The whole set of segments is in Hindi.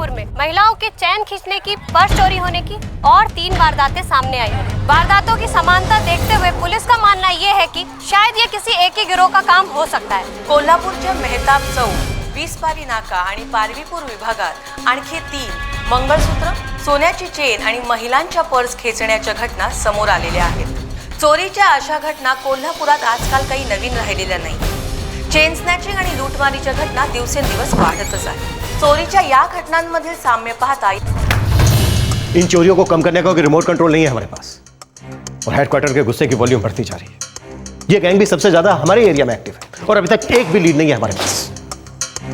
कोल्हापुर में महिलाओं के चैन खींचने की, पर्स चोरी होने की और 3 वारदातें सामने आई हैं। वारदातों की समानता देखते हुए पुलिस का मानना ये है कि शायद ये किसी एक ही गिरोह का काम हो सकता है। कोल्हापूरच्या मेहताब चौक, 20 नाका आणि पारवीपूर विभागात आणखी 3 मंगळसूत्र, सोन्याची चेन आणि महिलांच्या पर्स खेचण्याच्या घटना समोर आलेल्या आहेत। चोरीच्या अशा घटना कोल्हापुरात आजकाल काही नवीन राहिलेल्या नाही। चेन स्नॅचिंग आणि लूटमारीच्या घटना दिवसेंदिवस वाढतच आहेत। चोरीच्या या घटनांमधील साम्य पाहता इन चोरियों को कम करने का कोई रिमोट कंट्रोल नहीं है हमारे पास, और हेडक्वार्टर के गुस्से की वॉल्यूम बढ़ती जा रही है। ये गैंग भी सबसे ज्यादा हमारे एरिया में एक्टिव है और अभी तक एक भी लीड नहीं है हमारे पास।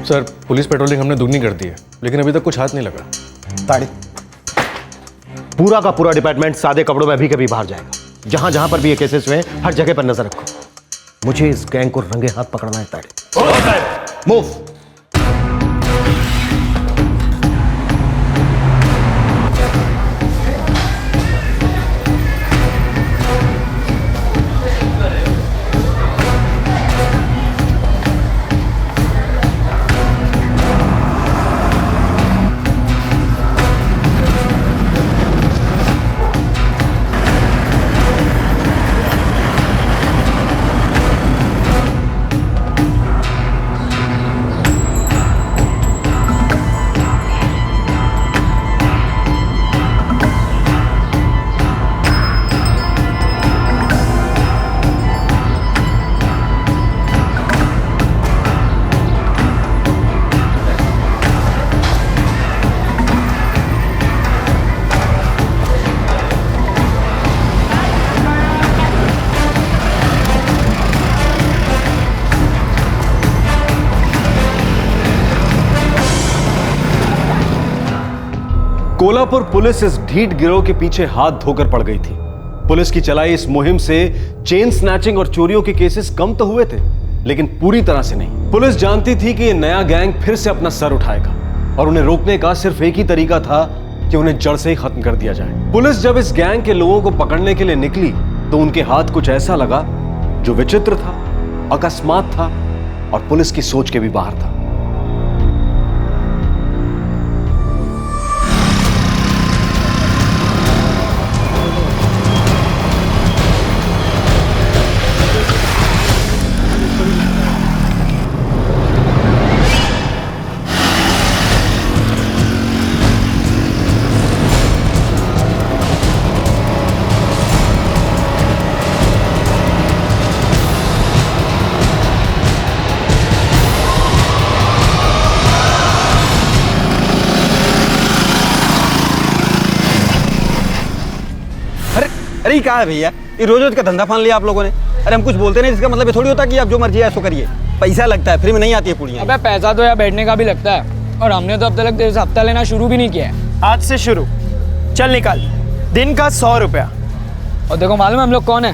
सर, पुलिस पेट्रोलिंग हमने दुगनी कर दी है, लेकिन अभी तक कुछ हाथ नहीं लगा। ताड़ी, पूरा का पूरा डिपार्टमेंट सादे कपड़ों में अभी कभी बाहर जाएगा। जहां जहां पर भी ये केसेस हुए हर जगह पर नजर रखो। मुझे इस गैंग को रंगे हाथ पकड़ना है। ताड़ी, मूव। कोल्हापुर पुलिस इस ढीठ गिरोह के पीछे हाथ धोकर पड़ गई थी। पुलिस की चलाई इस मुहिम से चेन स्नैचिंग और चोरियों के केसेस कम तो हुए थे, लेकिन पूरी तरह से नहीं। पुलिस जानती थी कि यह नया गैंग फिर से अपना सर उठाएगा और उन्हें रोकने का सिर्फ एक ही तरीका था कि उन्हें जड़ से ही खत्म कर दिया जाए। पुलिस जब इस गैंग के लोगों को पकड़ने के लिए निकली तो उनके हाथ कुछ ऐसा लगा जो विचित्र था, अकस्मात था और पुलिस की सोच के भी बाहर था। अरे क्या है भैया, ये रोज रोज का धंधा फान लिया आप लोगों ने। अरे हम कुछ बोलते नहीं, इसका मतलब ये थोड़ी होता कि आप जो मर्जी है ऐसो करिए। पैसा लगता है, फ्री में नहीं आती है पूड़ियाँ। अबे पैसा तो यार बैठने का भी लगता है, और हमने तो अब तक तेरे से हफ्ता लेना शुरू भी नहीं किया है। आज से शुरू, चल निकाल, दिन का 100 रुपया। और देखो मालूम है हम लोग कौन है,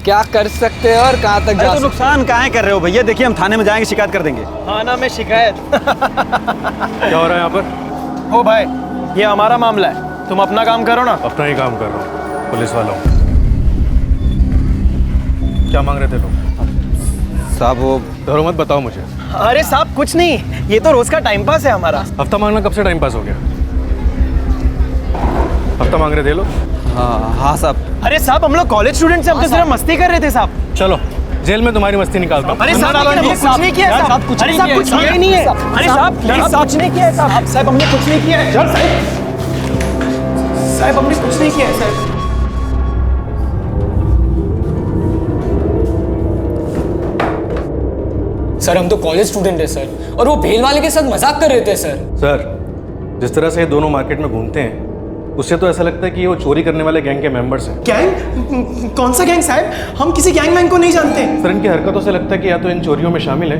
क्या कर सकते हैं और कहाँ तक जा तो नुकसान काहे कर रहे हो भैया? देखिए हम थाने में जाएंगे, शिकायत कर देंगे। थाना में शिकायत? क्या हो रहा है यहाँ पर? ओ भाई, ये हमारा मामला है, तुम अपना काम करो ना। अपना ही काम कर रहा हूँ। पुलिस वालों, क्या मांग रहे थे लोग? साहब वो डरो मत, बताओ मुझे। अरे साहब कुछ नहीं, ये तो रोज का टाइम पास है हमारा। हफ्ता मांगना कब से टाइम पास हो गया? हफ्ता मांग रहे थे लोग? हाँ साहब। अरे साहब हम लोग कॉलेज स्टूडेंट से, हम तो सिर्फ मस्ती कर रहे थे साहब। चलो जेल में तुम्हारी मस्ती निकालता हूँ। अरे साहब हमने कुछ नहीं किया है साहब, अरे साहब कुछ किया ही नहीं है। अरे साहब कुछ नहीं किया है साहब, साहब हमने कुछ नहीं किया है साहब, हमने कुछ नहीं किया है साहब। सर हम तो कॉलेज स्टूडेंट है सर, और वो भेल वाले के साथ मजाक कर रहे थे सर। सर, जिस तरह से ये दोनों मार्केट में घूमते हैं उससे तो ऐसा लगता है कि ये वो चोरी करने वाले गैंग के मेंबर्स हैं। गैंग? कौन सा गैंग साहब? हम किसी गैंग मैन को नहीं जानते। सर, इनकी हरकतों से लगता है कि या तो इन चोरियों में शामिल है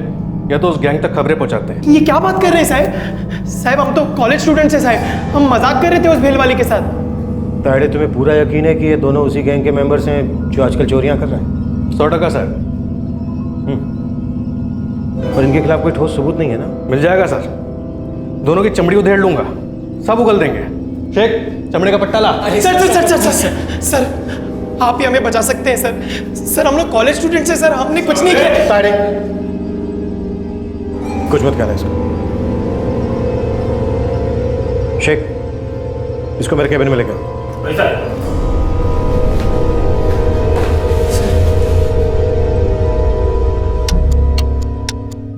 या तो उस गैंग तक खबरें पहुंचाते हैं। ये क्या बात कर रहे हैं साहब? साहब हम तो कॉलेज स्टूडेंट्स हैं साहब, हम मजाक कर रहे थे उस भेल वाले के साथ। ताड़े, तुम्हें पूरा यकीन है कि ये दोनों उसी गैंग के मेंबर्स हैं जो आजकल चोरियां कर रहे हैं? 100% सर। और इनके खिलाफ कोई ठोस सबूत नहीं है ना? मिल जाएगा सर, दोनों की चमड़ी उधेड़ लूंगा, सब उगल देंगे। शेख, चमड़े का पट्टा ला। Sir sir sir sir sir sir आप ही हमें बचा सकते हैं सर। सर हम लोग कॉलेज स्टूडेंट्स हैं सर, हमने कुछ नहीं किया। ताड़े, कुछ मत कहना सर। शेख, इसको मेरे केबिन में लेकर।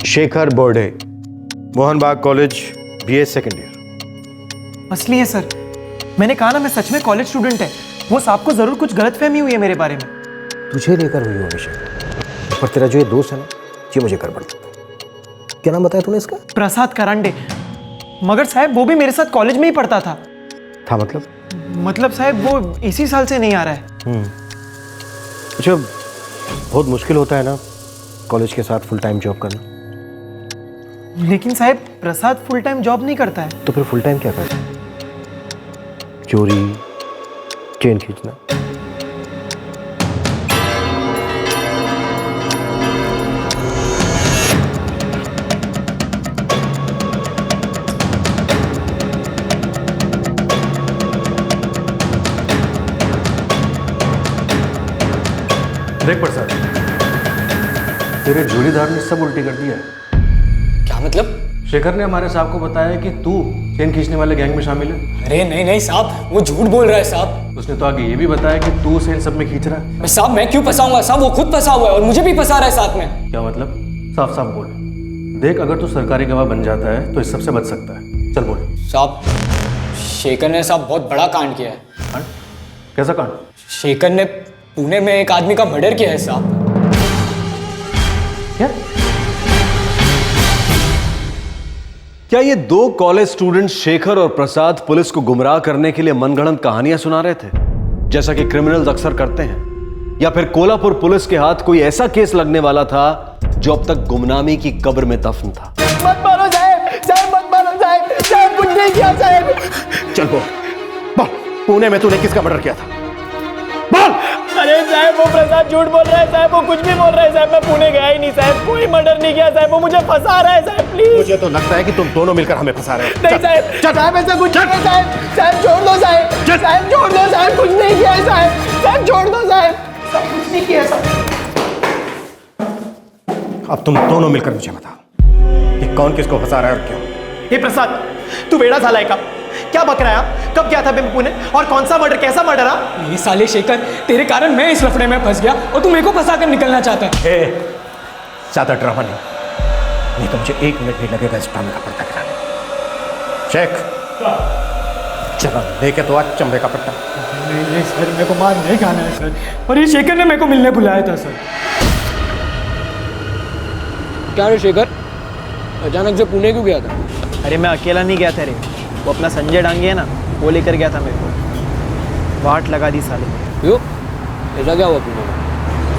शेखर बोर्डे, मोहन बाग कॉलेज, बीए सेकेंड ईयर। असली है सर, मैंने कहा ना मैं सच में कॉलेज स्टूडेंट है। वो साहब को जरूर कुछ गलतफहमी हुई है मेरे बारे में। तुझे लेकर हुई होगी शेखर, पर तेरा जो ये दोस्त है ना, ये मुझे गड़बड़ लगता है। क्या नाम बताया तूने इसका? प्रसाद करांडे। मगर साहब वो भी मेरे साथ कॉलेज में ही पढ़ता था। मतलब साहब वो इसी साल से नहीं आ रहा है। अच्छा, बहुत मुश्किल होता है ना कॉलेज के साथ फुल टाइम जॉब करना। लेकिन साहब प्रसाद फुल टाइम जॉब नहीं करता है। तो फिर फुल टाइम क्या करता है? चोरी, चेन खींचना। देख प्रसाद, तेरे जोड़ीदार ने सब उल्टी कर दिया है। क्या मतलब? शेखर ने हमारे साहब को बताया कि तू चेन खींचने वाले गैंग में शामिल है। अरे नहीं नहीं साहब, वो झूठ बोल रहा है साहब। उसने तो आगे ये भी बताया कि तू उसे इन सब में खींच रहा है। साहब मैं क्यों फंसाऊंगा साहब, वो खुद फंसा हुआ है और मुझे भी फंसा रहा है साथ में। क्या मतलब? साफ साफ बोल। देख, अगर तू सरकारी गवाह बन जाता है तो इस सबसे बच सकता है। चल बोल। साहब शेखर ने साहब बहुत बड़ा कांड किया है। कांड? कैसा कांड? शेखर ने पुणे में एक आदमी का मर्डर किया है साहब। क्या ये दो कॉलेज स्टूडेंट शेखर और प्रसाद पुलिस को गुमराह करने के लिए मनगढ़ंत कहानियां सुना रहे थे, जैसा कि क्रिमिनल्स अक्सर करते हैं? या फिर कोल्हापुर पुलिस के हाथ कोई ऐसा केस लगने वाला था जो अब तक गुमनामी की कब्र में दफन था? मत मारो साहब, साहब मत मारो साहब, साहब कुछ नहीं किया साहब। चल बोल, पुणे में तूने किसका मर्डर किया था? बोल। अरे साहब वो प्रसाद झूठ बोल रहा है साहब, वो कुछ भी बोल रहा है साहब। मैं पुणे गया ही नहीं साहब, कोई मर्डर नहीं किया साहब। वो मुझे फंसा रहा है साहब, प्लीज। मुझे तो लगता है कि तुम दोनों मिलकर हमें फंसा रहे हो। नहीं साहब, साहब ऐसा कुछ नहीं है साहब। साहब छोड़ दो साहब, साहब छोड़ दो साहब, कुछ नहीं किया है साहब। साहब छोड़ दो साहब, साहब कुछ नहीं किया साहब। अब तुम दोनों मिलकर मुझे बताओ कि कौन किसको फंसा रहा है और क्यों। ये प्रसाद, तू बेड़ा साला है का? क्या बक रहा है? कब गया था मैं पुणे और कौन सा मर्डर, कैसा मर्डर? ये साले शेखर, तेरे कारण मैं इस लफड़े में फंस गया और तू मेरे को फंसा कर निकलना चाहता है। ज्यादा ड्रामा नहीं तो मुझे 1 मिनट नहीं लगेगा इस ड्रामे का पर्दा गिराने। शेख, चलो लेके तो आज चंबे का पट्टा। नहीं सर, मेरे को मार नहीं खाना है सर। और ये शेखर ने मेरे को मिलने बुलाया था सर। क्या रे शेखर, अचानक से पुणे क्यों गया था? अरे मैं अकेला नहीं गया था रे, वो अपना संजय डांगे है ना, वो लेकर गया था मेरे को। वाट लगा दी साले। क्यों? ऐसा क्या हुआ पुणे में?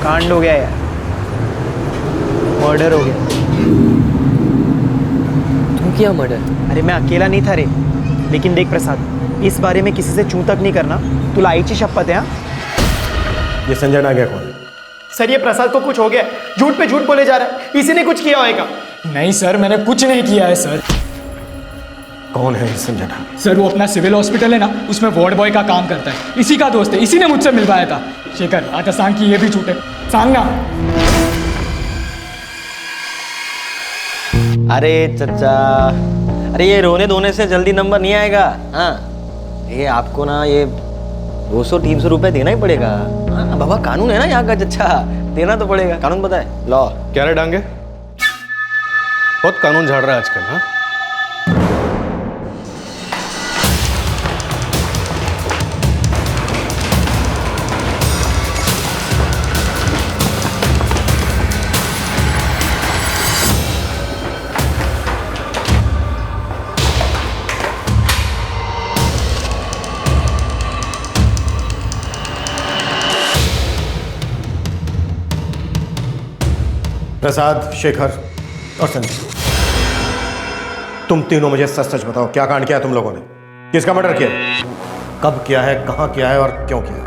कांड हो गया यार, मर्डर हो गया। तुम क्या मर्डर? अरे मैं अकेला नहीं था रे, लेकिन देख प्रसाद, इस बारे में किसी से चूं तक नहीं करना। तुला आईची शपथ है? ये संजय नागे कौन है? सर ये प्रसाद को कुछ हो गया, झूठ पे झूठ बोले जा रहा है, इसी ने कुछ किया होगा। नहीं सर, मैंने कुछ नहीं किया है सर। कौन है संजय नागे? सर वो अपना सिविल हॉस्पिटल है ना, उसमें वार्ड बॉय का काम करता है, इसी का दोस्त है, इसी ने मुझसे मिलवाया था। शेखर आता सांग की ये भी झूठ है, सांग ना। अरे चचा, अरे ये रोने धोने से जल्दी नंबर नहीं आएगा। हाँ, ये आपको ना ये 200-300 रुपए देना ही पड़ेगा। हाँ बाबा, कानून है ना यहाँ का चचा, देना तो पड़ेगा। कानून पता है? लॉ। क्या रे डांगे, बहुत कानून झाड़ रहा है आजकल। हाँ, प्रसाद, शेखर और संजय, तुम तीनों मुझे सच सच बताओ, क्या कांड किया तुम लोगों ने? किसका मर्डर किया? कब किया है, कहां किया है और क्यों किया है?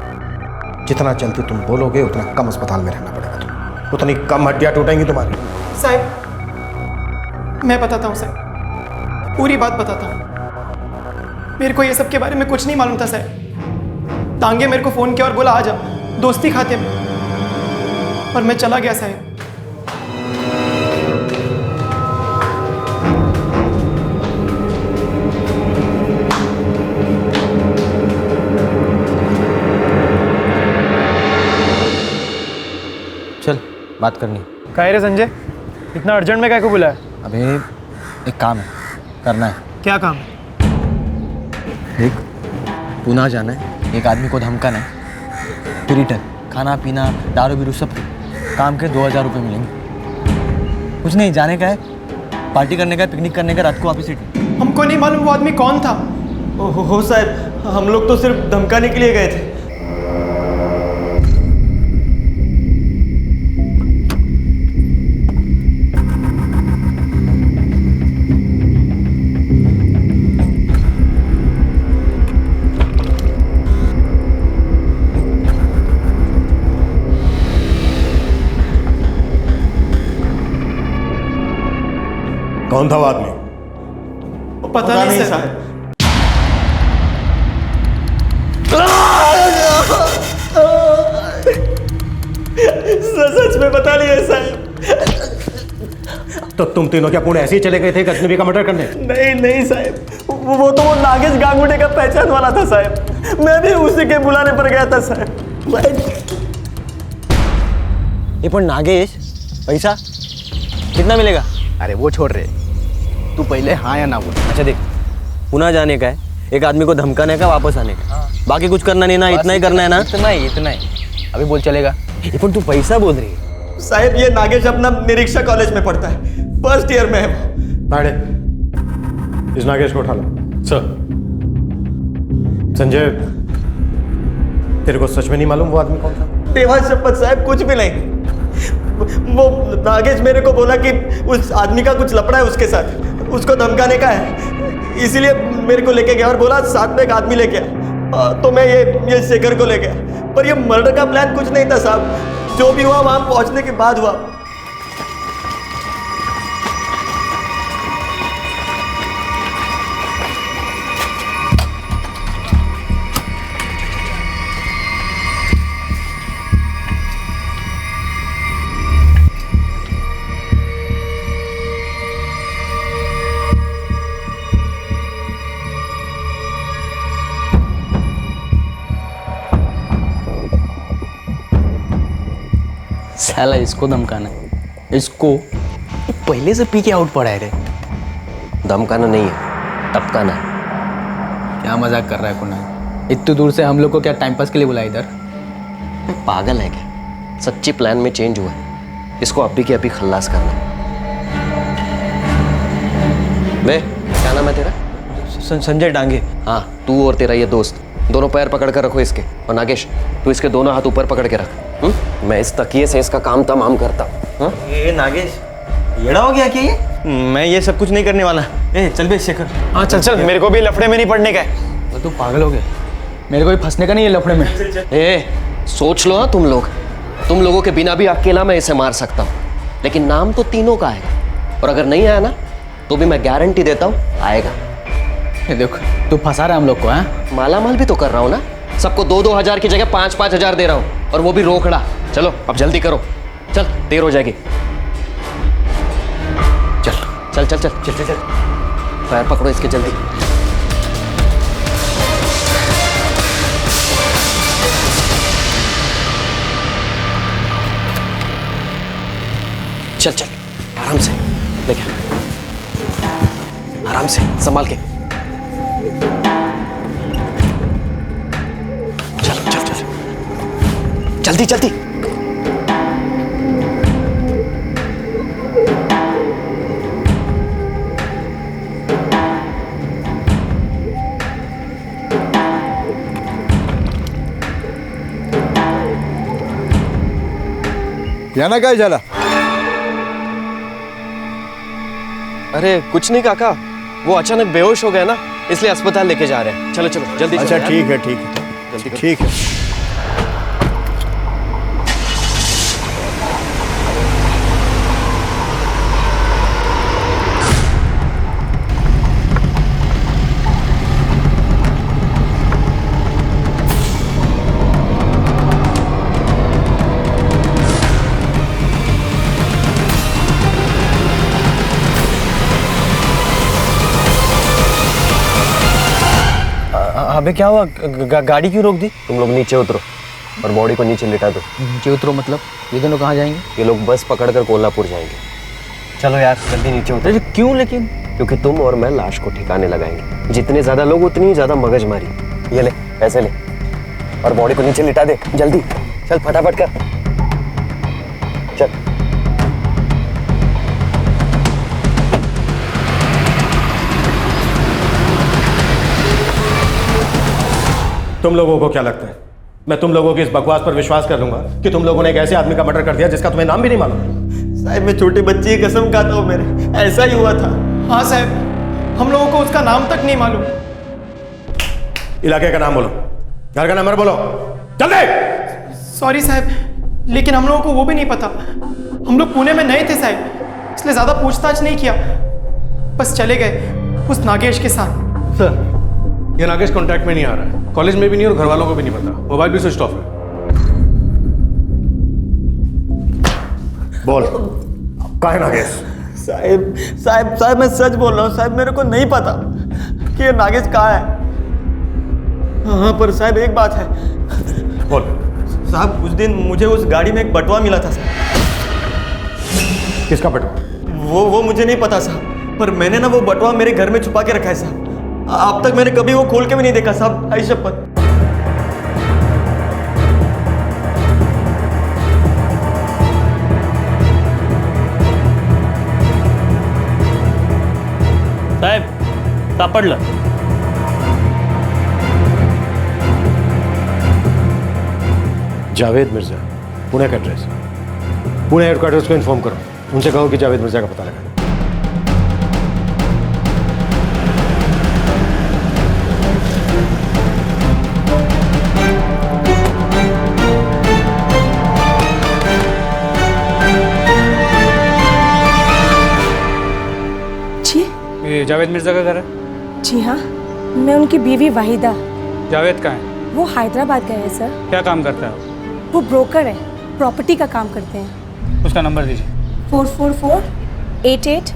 जितना जल्दी तुम बोलोगे उतना कम अस्पताल में रहना पड़ेगा तुम्हें, उतनी कम हड्डियां टूटेंगी तुम्हारी। साहब मैं बताता हूँ साहब, पूरी बात बताता हूँ। मेरे को ये सब के बारे में कुछ नहीं मालूम था साहब। तांगे मेरे को फ़ोन किया और बोला आ जा दोस्ती खाते में, और मैं चला गया साहब। बात करनी। काहे रे संजय, इतना अर्जेंट में काय को बुलाया? अबे एक काम है, करना है। क्या काम? देख, पुणे जाना है, एक आदमी को धमकाना है, फिर रिटर्न, खाना पीना दारू बीरू सब काम के 2000 रुपये मिलेंगे। कुछ नहीं, जाने का है, पार्टी करने का है, पिकनिक करने का, रात को वापस रिटर्न। हमको नहीं मालूम वो आदमी कौन था। हो साहब, हम लोग तो सिर्फ धमकाने के लिए गए थे। कौन था वो आदमी? पता नहीं सर। सच में पता नहीं है साहब। तो तुम तीनों क्या पुणे ऐसे ही चले गए थे अजनबी का मर्डर करने? नहीं साहब, वो तो वो नागेश गांगुड़े का पहचान वाला था साहब। मैं भी उसी के बुलाने पर गया था साहब। ये पर नागेश, पैसा कितना मिलेगा? अरे वो छोड़ रहे, तू पहले हाँ या ना बोल। अच्छा देख, पुणे जाने का है, एक आदमी को धमकाने का, वापस आने का, बाकी कुछ करना नहीं ना, इतना ही करना है ना? इतना ही अभी बोल चलेगा। ये पर तू पैसा बोल रही है। साहब ये नागेश अपना निरीक्षा कॉलेज में पढ़ता है, फर्स्ट ईयर में है वो। ताड़े, इस नागेश को उठा लो। सर। संजय, तेरे को सच में नहीं मालूम वो आदमी कौन था? देवा शपथ साहब, कुछ भी नहीं। वो नागेश मेरे को बोला कि उस आदमी का कुछ लफड़ा है उसके साथ, उसको धमकाने का है, इसीलिए मेरे को लेके गया और बोला साथ में एक आदमी लेके आ। तो मैं ये शेखर को ले गया, पर ये मर्डर का प्लान कुछ नहीं था साहब। जो भी हुआ वहां पहुंचने के बाद हुआ। साला इसको धमकाना है, इसको पहले से पी के आउट पड़ा है रे। धमकाना नहीं है, टपकाना है। क्या मजाक कर रहा है कुणाल? इतनी दूर से हम लोग को क्या टाइम पास के लिए बुलाया इधर? पागल है क्या? सच्ची प्लान में चेंज हुआ है, इसको अभी के अभी खल्लास करना है। बे, क्या नाम है तेरा? संजय डांगे। हाँ, तू और तेरा ये दोस्त दोनों पैर पकड़ कर रखो इसके, और नागेश तू इसके दोनों हाथ ऊपर पकड़ के रख। मैं इस तकिए से इसका काम तमाम करता हूँ। ये नागेश येड़ा हो गया क्या ये? मैं ये सब कुछ नहीं करने वाला। ए चल बे शेखर। हाँ चल, मेरे को भी लफड़े में नहीं पड़ने का है। तो तू पागल हो गया, मेरे को भी फंसने का नहीं है लफड़े में। ए सोच लो ना, तुम लोगों के बिना भी अकेला मैं इसे मार सकता हूँ, लेकिन नाम तो तीनों का आएगा, और अगर नहीं आया ना तो भी मैं गारंटी देता हूँ आएगा। ये देखो, तू फंसा रहा है हम लोग को। हाँ, माला माल भी तो कर रहा हूँ ना, सबको 2-2 हजार की जगह 5-5 हजार दे रहा हूँ, और वो भी रोकड़ा। चलो अब जल्दी करो, चल देर हो जाएगी। चल चल चल चल चल चल, पैर पकड़ो इसके जल्दी। चल चल, आराम से लेके, आराम से संभाल के। चल चल चल, जल्दी जल्दी। याना काय झाला? अरे कुछ नहीं काका, वो अचानक बेहोश हो गया ना, इसलिए अस्पताल लेके जा रहे हैं। चलो चलो जल्दी। अच्छा ठीक है जल्दी ठीक है। अबे क्या हुआ? गाड़ी क्यों रोक दी? तुम लोग नीचे उतरो, और बॉडी को नीचे लिटा दो। नीचे उतरो मतलब? ये दोनों कहाँ जाएंगे? ये लोग बस पकड़कर कोल्हापुर जाएंगे। चलो यार जल्दी नीचे उतरो। अरे क्यों लेकिन? क्योंकि तुम और मैं लाश को ठिकाने लगाएंगे। जितने ज्यादा लोग उतनी ही ज्यादा मगजमारी। ये ले पैसे ले और बॉडी को नीचे लिटा दे जल्दी। चल फटाफट कर चल। तुम लोगों को क्या लगता है मैं तुम लोगों की इस बकवास पर विश्वास कर लूंगा कि तुम लोगों ने एक ऐसे आदमी का मर्डर कर दिया जिसका तुम्हें नाम भी नहीं मालूम? साहब मैं छोटे बच्चे की कसम खाता हूँ, मेरे ऐसा ही हुआ था। हाँ साहब, हम लोगों को उसका नाम तक नहीं मालूम। इलाके का नाम बोलो, घर का नंबर बोलो जल्दी। सॉरी साहब, लेकिन हम लोगों को वो भी नहीं पता। हम लोग पुणे में नए थे साहब, इसलिए ज़्यादा पूछताछ नहीं किया, बस चले गए उस नागेश के साथ। सर ये नागेश कॉन्टैक्ट में नहीं आ रहा है, कॉलेज में भी नहीं और घर वालों को भी नहीं पता, मोबाइल भी स्विच ऑफ है। बोल कहाँ है नागेश? साहब साहब साहब मैं सच बोल रहा हूँ साहब, मेरे को नहीं पता कि ये नागेश कहाँ है। हाँ पर साहब एक बात है। बोल। साहब उस दिन मुझे उस गाड़ी में एक बटुआ मिला था साहब। किसका बटुआ? वो मुझे नहीं पता साहब, पर मैंने ना वो बटुआ मेरे घर में छुपा के रखा है साहब। अब तक मैंने कभी वो खोल के भी नहीं देखा साहब, आई शपथ। साहेब सापडलं. जावेद मिर्जा, पुणे का एड्रेस। पुणे हेडक्वार्टर्स को इन्फॉर्म करो, उनसे कहो कि जावेद मिर्जा का पता लगा। ये जावेद मिर्जा का घर है? जी हाँ, मैं उनकी बीवी वाहिदा। जावेद कहाँ है? वो हैदराबाद गए हैं सर। क्या काम करता है वो ब्रोकर है, प्रॉपर्टी का काम करते हैं। उसका नंबर दीजिए। 44488।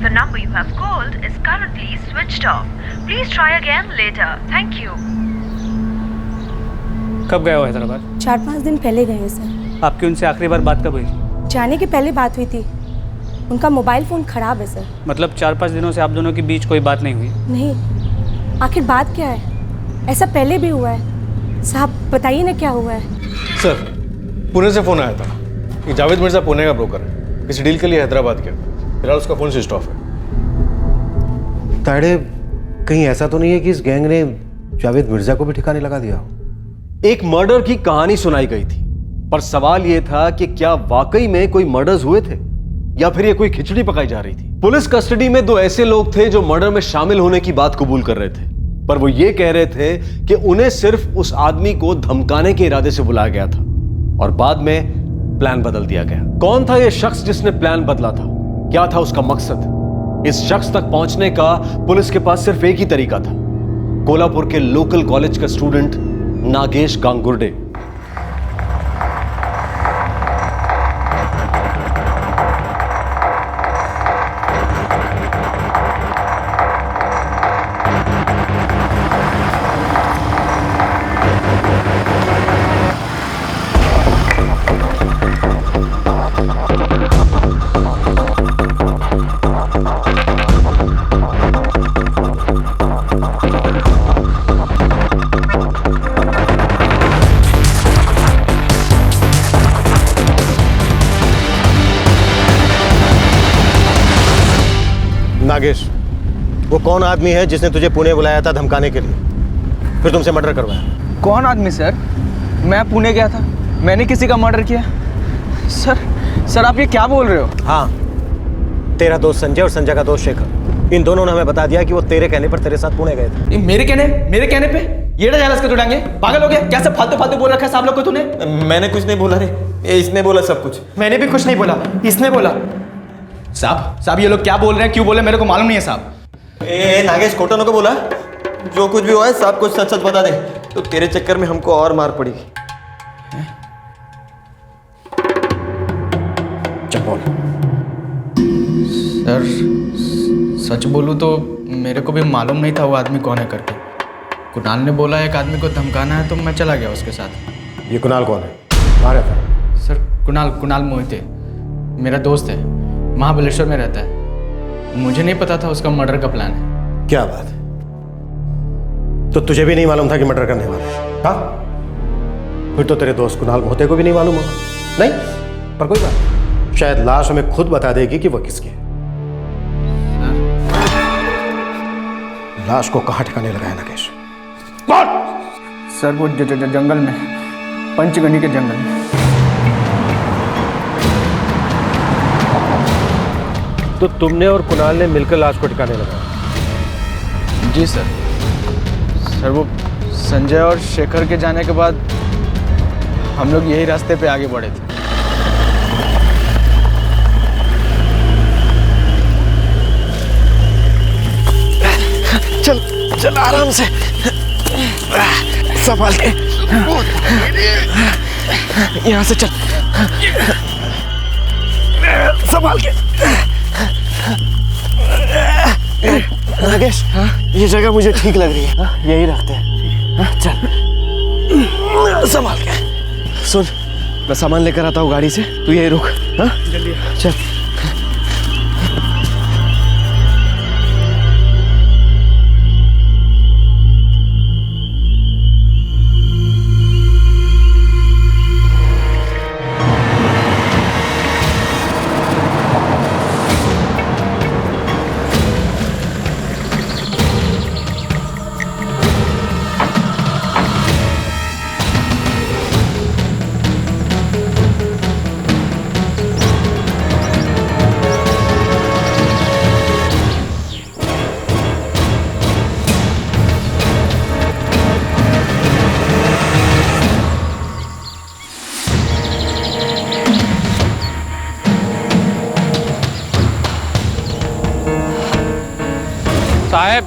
The number you have called is currently switched off. Please try again later. Thank you. कब गए हो हैदराबाद? 4-5 दिन पहले गए हैं सर। आपकी उनसे आखिरी बार बात कब हुई? जाने के पहले बात हुई थी। उनका मोबाइल फ़ोन ख़राब है सर। मतलब 4-5 दिनों से आप दोनों के बीच कोई बात नहीं हुई? नहीं, आखिर बात क्या है? ऐसा पहले भी हुआ है साहब, बताइए ना क्या हुआ है। सर पुणे से फ़ोन आया था कि जावेद मिर्जा पुणे का ब्रोकर है, किसी डील के लिए हैदराबाद गया, फिलहाल उसका फ़ोन स्विच ऑफ है। ताड़े कहीं ऐसा तो नहीं है कि इस गैंग ने जावेद मिर्जा को भी ठिकाने लगा दिया हो? एक मर्डर की कहानी सुनाई गई थी, पर सवाल यह था कि क्या वाकई में कोई मर्डर्स हुए थे या फिर ये कोई खिचड़ी पकाई जा रही थी। पुलिस कस्टडी में 2 ऐसे लोग थे जो मर्डर में शामिल होने की बात कबूल कर रहे थे, पर वो ये कह रहे थे कि उन्हें सिर्फ उस आदमी को धमकाने के इरादे से बुलाया गया था और बाद में प्लान बदल दिया गया। कौन था यह शख्स जिसने प्लान बदला था? क्या था उसका मकसद? इस शख्स तक पहुंचने का पुलिस के पास सिर्फ एक ही तरीका था, कोल्हापुर के लोकल कॉलेज का स्टूडेंट नागेश गांगुर्डे। नागेश, वो कौन आदमी है जिसने तुझे पुणे बुलाया था धमकाने के लिए, फिर तुमसे मर्डर करवाया? कौन आदमी सर? मैं पुणे गया था, मैंने किसी का मर्डर किया? सर आप ये क्या बोल रहे हो? हाँ, तेरा दोस्त संजय और संजय का दोस्त शेखर, इन दोनों ने हमें बता दिया कि वो तेरे कहने पर तेरे साथ पुणे गए थे। मेरे कहने पे ये डायलॉग के उड़ाएंगे? पागल हो गया क्या? सब फालतू फालतू बोल रखा है सब लोग को तूने? मैंने कुछ नहीं बोला रे, ये इसने बोला सब कुछ। मैंने भी कुछ नहीं बोला, इसने बोला। साहब ये लोग क्या बोल रहे हैं, क्यों बोल रहे हैं, मेरे को मालूम नहीं है साहब। ए नागेश, खोटों को बोला, जो कुछ भी हुआ है सब कुछ सच सच बता दे, तो तेरे चक्कर में हमको और मार पड़ेगी। चल बोल। सर सच बोलूं तो मेरे को भी मालूम नहीं था वो आदमी कौन है करके। कुणाल ने बोला एक आदमी को धमकाना है तो मैं चला गया उसके साथ। ये कुणाल कौन है? कहाँ रहता है? सर कुणाल मोहिते मेरा दोस्त है, महाबलेश्वर में रहता है। मुझे नहीं पता था उसका मर्डर का प्लान है। क्या बात है? तो तुझे भी नहीं मालूम था कि मर्डर करने वाला है? हाँ, फिर तो तेरे दोस्त कुणाल मोहिते को भी नहीं मालूम होगा। नहीं, पर कोई बात नहीं, शायद लाश हमें खुद बता देगी कि वो किसकी है। लाश को कहाँ ठिकाने लगाया नगेश? सर वो जंगल में, पंचगनी के जंगल में। तो तुमने और कुणाल ने मिलकर लाश को ठिकाने लगाया? जी सर। सर वो संजय और शेखर के जाने के बाद हम लोग यही रास्ते पे आगे बढ़े थे। चल चल आराम से, संभाल के, यहाँ से चल, संभाल के। नागेश, ये जगह मुझे ठीक लग रही है, यही रखते हैं। चल संभाल के। सुन, मैं सामान लेकर आता हूँ गाड़ी से, तू यही रुक। हाँ जल्दी चल। साहब,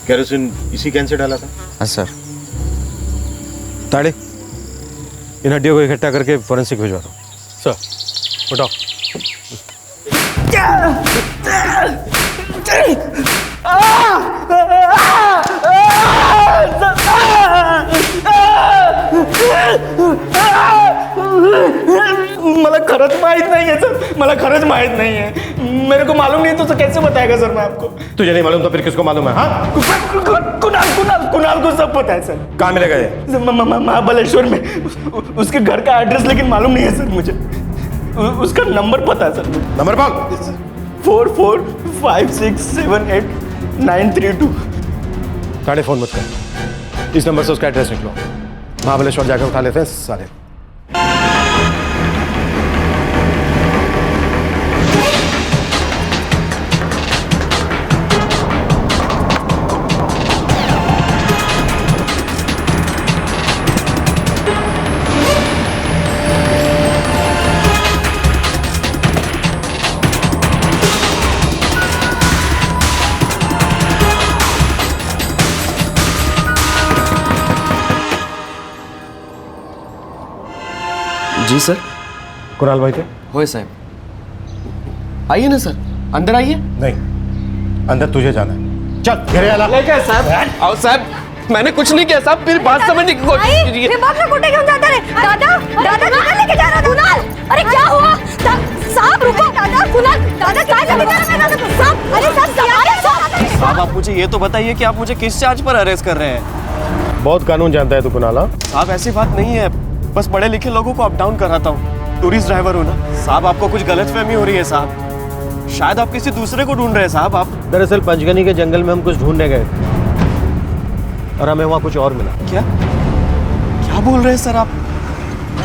केरोसिन इसी कैन से डाला था? हाँ सर। ताड़े, इन हड्डियों को इकट्ठा करके फॉरेंसिक भिजवा दो। सर उठाओ। मला खरंच माहित नाही है सर, मला खरंच माहित नहीं है। मेरे को मालूम नहीं तो कैसे बताएगा सर मैं आपको? तुझे नहीं मालूम तो फिर किसको मालूम है? हाँ, कुणाल को सब पता है सर। कहाँ मिलेगा ये? महाबलेश्वर में, उसके घर का एड्रेस लेकिन मालूम नहीं है सर मुझे। उसका नंबर पता है सर। नंबर बोल। 445678 ताड़े फोन मत कर, इस नंबर से उसका एड्रेस निकलो, महाबलेश्वर जाकर उठा लेते हैं सारे। जी सर। कुणाल भाई थे? होए साहब। आइए ना सर, अंदर आइए। नहीं, अंदर तुझे जाना है। चल घरे आला। लेके साहब। आओ साहब, मैंने कुछ नहीं किया साहब, फिर बात समझने की कोशिश कीजिए। दिमाग में कोटे क्यों जाता रे? दादा, दादा कहाँ लेके जा रहा था? कुणाल, अरे क्या हुआ? साहब रुको दादा कुणाल दादा क्या कर रहे हैं साहब अरे साहब साहब आप मुझे ये तो बताइए कि आप मुझे किस चार्ज पर अरेस्ट कर रहे हैं। बहुत कानून जानता है तू कुणाल। साहब ऐसी बात नहीं है, बस पढ़े लिखे लोगों को अप डाउन कराता हूँ, टूरिस्ट ड्राइवर हूँ ना। साहब आपको कुछ गलतफहमी हो रही है साहब, शायद आप किसी दूसरे को ढूंढ रहे हैं साहब। आप दरअसल पंचगनी के जंगल में हम कुछ ढूंढने गए और हमें वहाँ कुछ और मिला। क्या क्या बोल रहे हैं सर आप?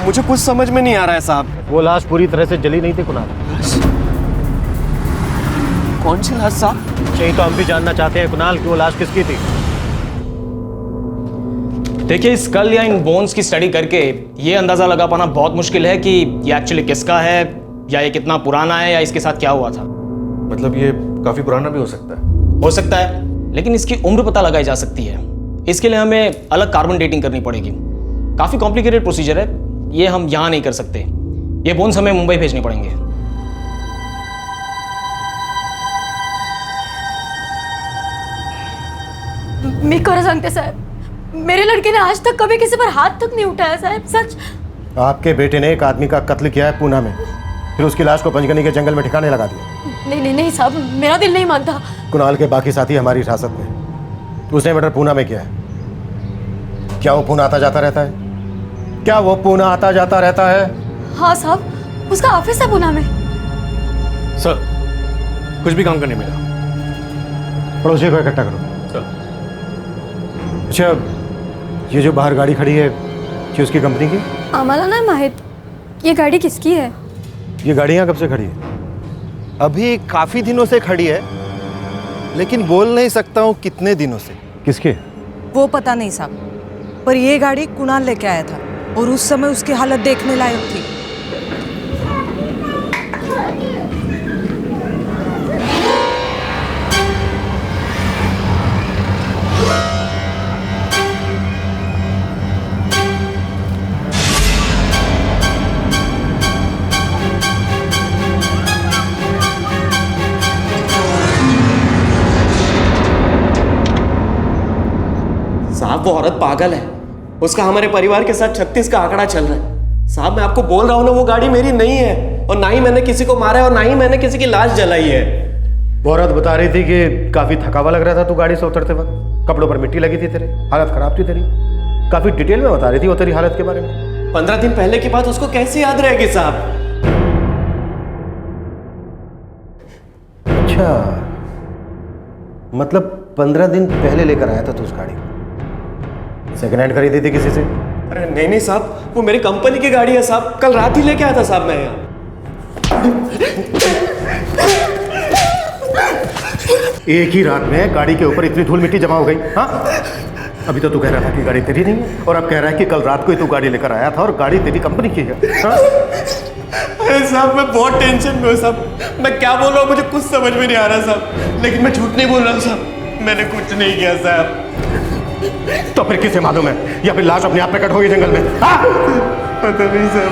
मुझे कुछ समझ में नहीं आ रहा है साहब। वो लाश पूरी तरह से जली नहीं थी कुणाल। कौन सी लाश साहब? यही तो हम भी जानना चाहते हैं कुणाल कि वो लाश किसकी थी। देखिए, इस स्कल या इन बोन्स की स्टडी करके ये अंदाजा लगा पाना बहुत मुश्किल है कि ये एक्चुअली किसका है, या ये कितना पुराना है, या इसके साथ क्या हुआ था। मतलब ये काफी पुराना भी हो सकता है, लेकिन इसकी उम्र पता लगाई जा सकती है। इसके लिए हमें अलग कार्बन डेटिंग करनी पड़ेगी। काफी कॉम्प्लिकेटेड प्रोसीजर है, ये हम यहाँ नहीं कर सकते। ये बोन्स हमें मुंबई भेजने पड़ेंगे। मी खरं सांगते साहेब, मेरे लड़के ने आज तक कभी किसी पर हाथ तक नहीं उठाया साहब, सच। आपके बेटे ने एक आदमी का कत्ल किया है पूना में, फिर उसकी लाश को पंचगनी के जंगल में ठिकाने लगा दिया। नहीं नहीं नहीं साहब, मेरा दिल नहीं मानता। कुणाल के बाकी साथी हमारी हिरासत में, उसने मर्डर पूना में किया है। क्या वो पूना आता जाता रहता है? क्या वो पूना आता जाता रहता है? हाँ साहब, उसका ऑफिस है पूना में। सर कुछ भी काम करने मिला। पड़ोसी को इकट्ठा करो। अच्छा, ये जो बाहर गाड़ी खड़ी है, ये उसकी कंपनी की? आम्हाला ना माहित ये गाड़ी किसकी है। ये गाड़ी यहाँ कब से खड़ी है? अभी काफी दिनों से खड़ी है, लेकिन बोल नहीं सकता हूँ कितने दिनों से। किसके? वो पता नहीं साहब, पर ये गाड़ी कुणाल लेके आया था और उस समय उसकी हालत देखने लायक थी। साहब वो औरत पागल है, उसका हमारे परिवार के साथ 36 का आंकड़ा चल रहा है। साहब मैं आपको बोल रहा हूँ ना, वो गाड़ी मेरी नहीं है, और ना ही मैंने किसी को मारा है, और ना ही मैंने किसी की लाश जलाई है। वो औरत बता रही थी कि काफी थकावा लग रहा था तू गाड़ी से उतरते वक्त, कपड़ों पर मिट्टी लगी थी, तेरे हालत खराब थी तेरी। काफी डिटेल में बता रही थी वो तेरी हालत के बारे में। 15 दिन पहले की बात उसको कैसे याद रहेगी साहब? अच्छा, मतलब 15 दिन पहले लेकर आया था तू उस गाड़ी को? सेकंड हैंड खरीदी थी किसी से? अरे नहीं नहीं साहब, वो मेरी कंपनी की गाड़ी है साहब, कल रात ही लेके आया था साहब मैं यहाँ। एक ही रात में गाड़ी के ऊपर इतनी धूल मिट्टी जमा हो गई? हाँ, अभी तो तू कह रहा था कि गाड़ी तेरी नहीं है, और अब कह रहा है कि कल रात को ही तू गाड़ी लेकर आया था और गाड़ी तेरी कंपनी की है। हाँ? अरे साहब मैं बहुत टेंशन में हूँ साहब, मैं क्या बोल रहा हूँ मुझे कुछ समझ में नहीं आ रहा साहब, लेकिन मैं झूठ नहीं बोल रहा हूँ साहब, मैंने कुछ नहीं किया साहब। तो फिर किसे मालूम है, या फिर लाश अपने आप प्रकट होगी जंगल में? हाँ? पता नहीं साहब।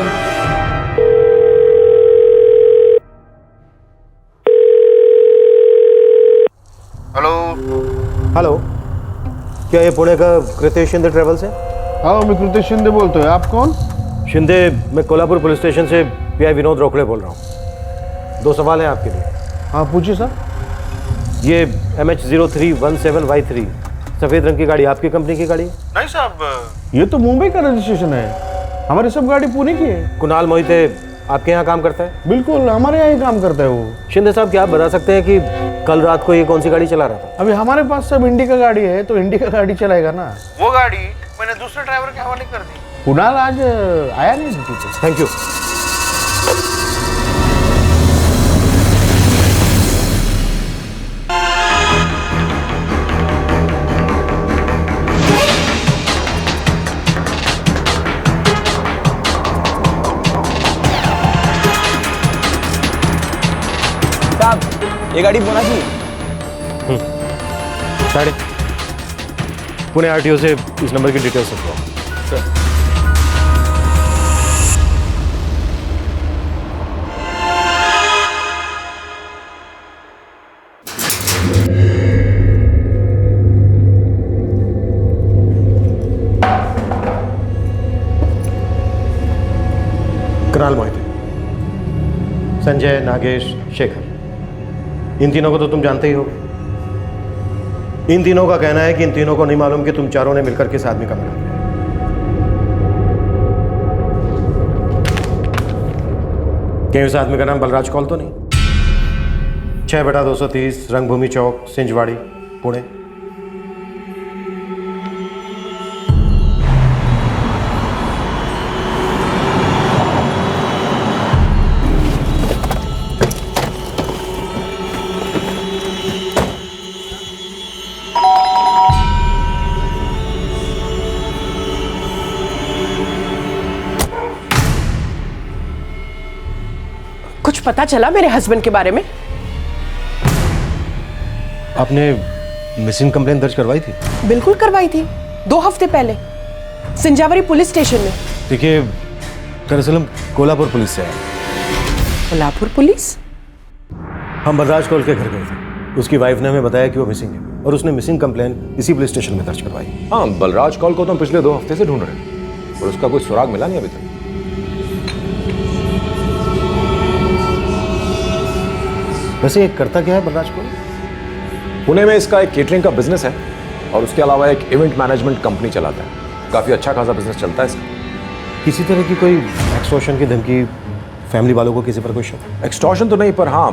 हेलो, क्या ये पुणे का कृतेश शिंदे ट्रेवल्स है? हाँ, मैं कृतेश शिंदे बोलते हैं। आप कौन? शिंदे, मैं कोल्हापुर पुलिस स्टेशन से पीआई विनोद रोकड़े बोल रहा हूँ। 2 सवाल हैं आपके लिए। हाँ पूछिए सर। ये MH0317Y3 सफेद रंग की गाड़ी आपकी कंपनी की गाड़ी है? नहीं साहब, ये तो मुंबई का रजिस्ट्रेशन है, हमारी सब गाड़ी पुणे की है। कुणाल मोहिते आपके यहाँ काम करता है? बिल्कुल, हमारे यहाँ ही काम करता है वो। शिंदे साहब, क्या आप बता सकते हैं कि कल रात को ये कौन सी गाड़ी चला रहा था? अभी हमारे पास सब इंडी का गाड़ी है, तो इंडी का गाड़ी चलाएगा ना। वो गाड़ी मैंने दूसरे ड्राइवर के हवाले कर दी। कुणाल आज आया नहीं ड्यूटी पे। Thank you. ये गाड़ी पुणे की? साढ़े पुणे आरटीओ से इस नंबर की डिटेल्स लिखवाओ। कुणाल मोहिते, संजय, नागेश, शेखर, इन तीनों को तो तुम जानते ही होगे। इन तीनों का कहना है कि इन तीनों को नहीं मालूम कि तुम चारों ने मिलकर किस आदमी का मर्डर किया। क्या उस आदमी का नाम बलराज कौल तो नहीं? 6/230 रंगभूमि चौक, सिंजवाड़ी, पुणे। कुछ पता चला मेरे हस्बैंड के बारे में? आपने मिसिंग कंप्लेन दर्ज करवाई थी? बिल्कुल करवाई थी, 2 हफ्ते पहले सिंजावरी पुलिस स्टेशन में। देखिए, दरअसल हम कोल्हापुर पुलिस से आए। कोल्हापुर पुलिस? हम बलराज कौल के घर गए थे। उसकी वाइफ ने हमें बताया कि वो मिसिंग है और उसने मिसिंग कंप्लेन इसी पुलिस स्टेशन में दर्ज करवाई। हाँ, बलराज कौल को तो हम पिछले 2 हफ्ते से ढूंढ रहे हैं और उसका कोई सुराग मिला नहीं अभी तक। वैसे ये करता क्या है बलराज कौल? पुणे में इसका एक केटरिंग का बिजनेस है और उसके अलावा एक इवेंट मैनेजमेंट कंपनी चलाता है। काफी अच्छा खासा बिजनेस चलता है इसका। किसी तरह की कोई एक्सटॉर्शन की धमकी फैमिली वालों को किसी पर कोई शक? एक्सटॉर्शन तो नहीं, पर हाँ